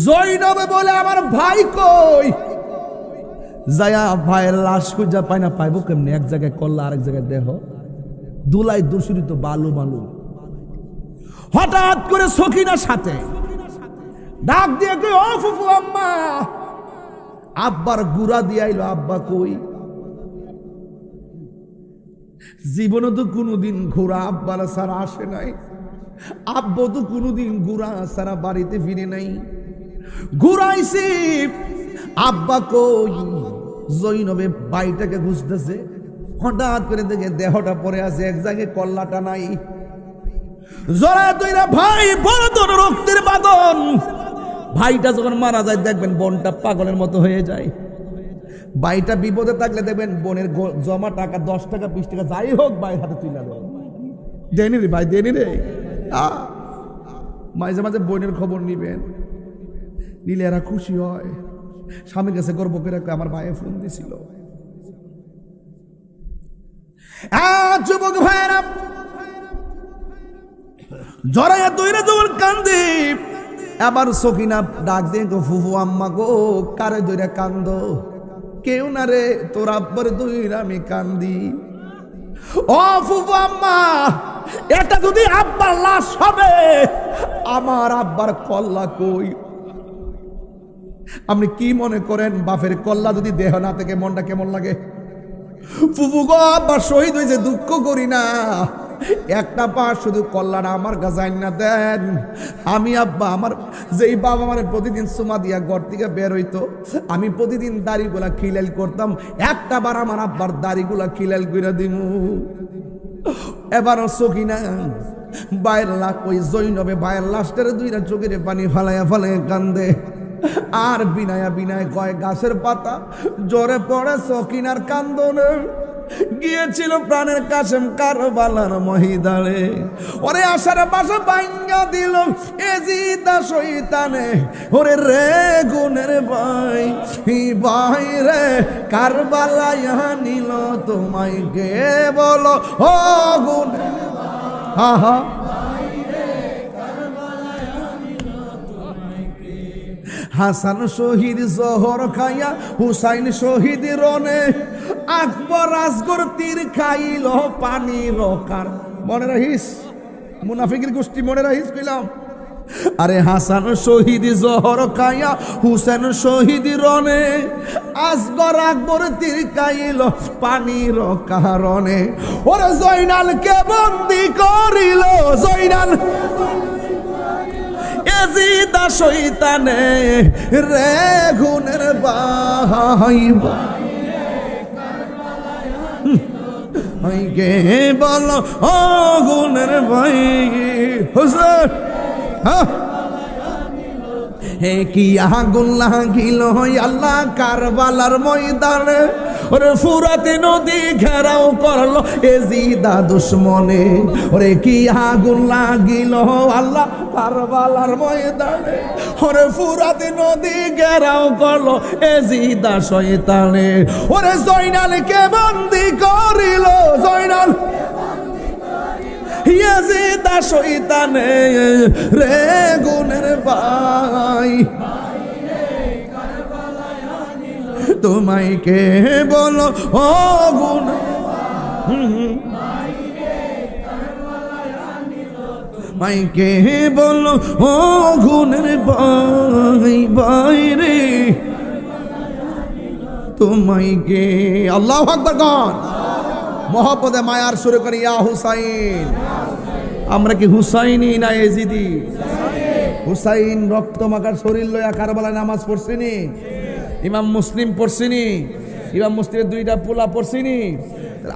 [SPEAKER 1] জয়নব বলে আমার ভাই কই যায়া ভাইয়ের লাশ খুঁজা পায় না পাইবো কেমনি এক জায়গায় করলা আরেক জায়গায় দেহ দুলাই দূষিত বালু বালু হঠাৎ করে সখিনার সাথে ডাক দিয়ে কই ও ফুফু আম্মা আব্বার গুড়া দিয়ে আইলো আব্বা কই জীবনে তো কোনোদিন ঘোরা আব্বার সারা আসে নাই আব্বু তো কোনোদিন ঘোরা সারা বাড়িতে ফিরে নাই ঘুরাইছি আব্বা কই জৈনবে বাইটাকে খুঁজতেছে হঠাৎ করে দেখে দেহটা পড়ে আছে এক জায়গায় কল্লাটা নাই জরা তৈরা ভাই বড় তোর রক্তের বাঁধন ভাইটা যখন মারা যায় দেখবেন বোনটা পাগলের মতো হয়ে যায় ভাইটা বিপদে থাকলে দেখবেন বোনের জমা টাকা 10 টাকা 20 টাকা যাই হোক ভাইয়ের হাতে তুলে দেয় দেনি রে ভাই দেনি রে মাঝে মাঝে বোনের খবর নিবেন নিলে এরা খুশি হয় স্বামীর কাছে গর্ব করে আমার ভাইয়ে ফোন দিছিল যুবক ভাইরা জড়াইয়া দইরা যখন কান্দে আবার সখিনা ডাক দিয়ে ফুফু আম্মা গো কারে দইরা কান্দ কেউ না রে, তোর আব্বার দইরা আমি কান্দি। ও ফুফু আম্মা, এটা যদি আব্বার লাশ হবে, আমার আব্বার কল্লা কই? আপনি কি মনে করেন বাপের কল্লা যদি দেহ না থেকে মনটা কেমন লাগে? ফুফু গো, আব্বা শহীদ হয়েছে, দুঃখ করি না, একটা পা শুধু কল্লাটা আমার কাছে না দেন। আমি আব্বা, আমার যেই বাবা আমার প্রতিদিন সুমা দিয়া ঘর থেকে বের হইতো, আমি প্রতিদিন দাড়িগুলা খিলাল করতাম, একটা বার আমার আব্বার দাড়িগুলা খিলাল করে দিমু। এবারও সকিনা বাইর লাখ ওই জৈনবে বাইর লাস্টের দুইটা চোখের পানি ফালাইয়া ফালাইয়া কান্দে। আর বিনায়া বিনায় কয় গাছের পাতা জোরে পড়ে সকিনার কান্দনে। গিয়েছিল প্রাণের কাশেম কারবালার মহিদারে, ওরে আশার বাসা ভাঙ্গা দিল এজিদা শয়তানে। ওরে রে গুনের ভাই, ভাই রে কারবালায় নিল তোমায়, কে বলো ও গুন। হা হা, হাসান শহীদ জহর খাইয়া, হুসাইন শহীদ রনে, আকবর আসগর তীর খাইল পানি রকার। মনে রাখিস, মুনাফিকের গোষ্ঠী মনে রাখিস কইলাম। আরে হাসান শহীদ জহর খাইয়া, হুসেন শহীদ রনে, আসগর আকবর তীর খাইল পানি রকারনে। ওরে জয়নালকে বন্দি করিল, জয়নাল এজিদা শয়তানে, রে গুনের ভাই, ভাই কে বলো ও গুনের ভাই। হুসেন হে কি আগুন লাগিল আল্লাহ কারবালার ময়দানে। ওরে ফুরাতে নদী ঘেরাও করলো এজিদা দুশ্মনে। ওরে কি আগুন লাগিল আল্লাহ কারবালার ময়দানে। ওরে ফুরাতে নদী ঘেরাও করলো এজিদা শয়তানে। ওরে জয়নালকে বন্দি করিল, জয়নাল এজিদা শয়তানে, রে গুনের ভাই, তোমায় কে বলো ও গুণ। মাইকে বলো ও গুণের ভাই, ভাই রে তোমায় কে। আল্লাহু আকবার গান মহব্বতে মায়ার শুরু করি, ইয়া হুসাইন। আমরা কি হুসাইনি না এজিদি? হুসাইন রক্ত মাখার শরীর লইয়া কারবালায় নামাজ পড়ছিনি, ইমাম মুসলিম পড়ছিনি, ইমাম মুসলিমের দুইটা পোলা পড়ছিনি।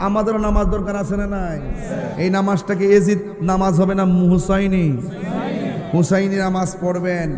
[SPEAKER 1] আমাদেরও নামাজ দরকার আছে না নাই? এই নামাজটাকে এজিদ নামাজ হবে না হুসাইনি? হুসাইনি নামাজ পড়বেন।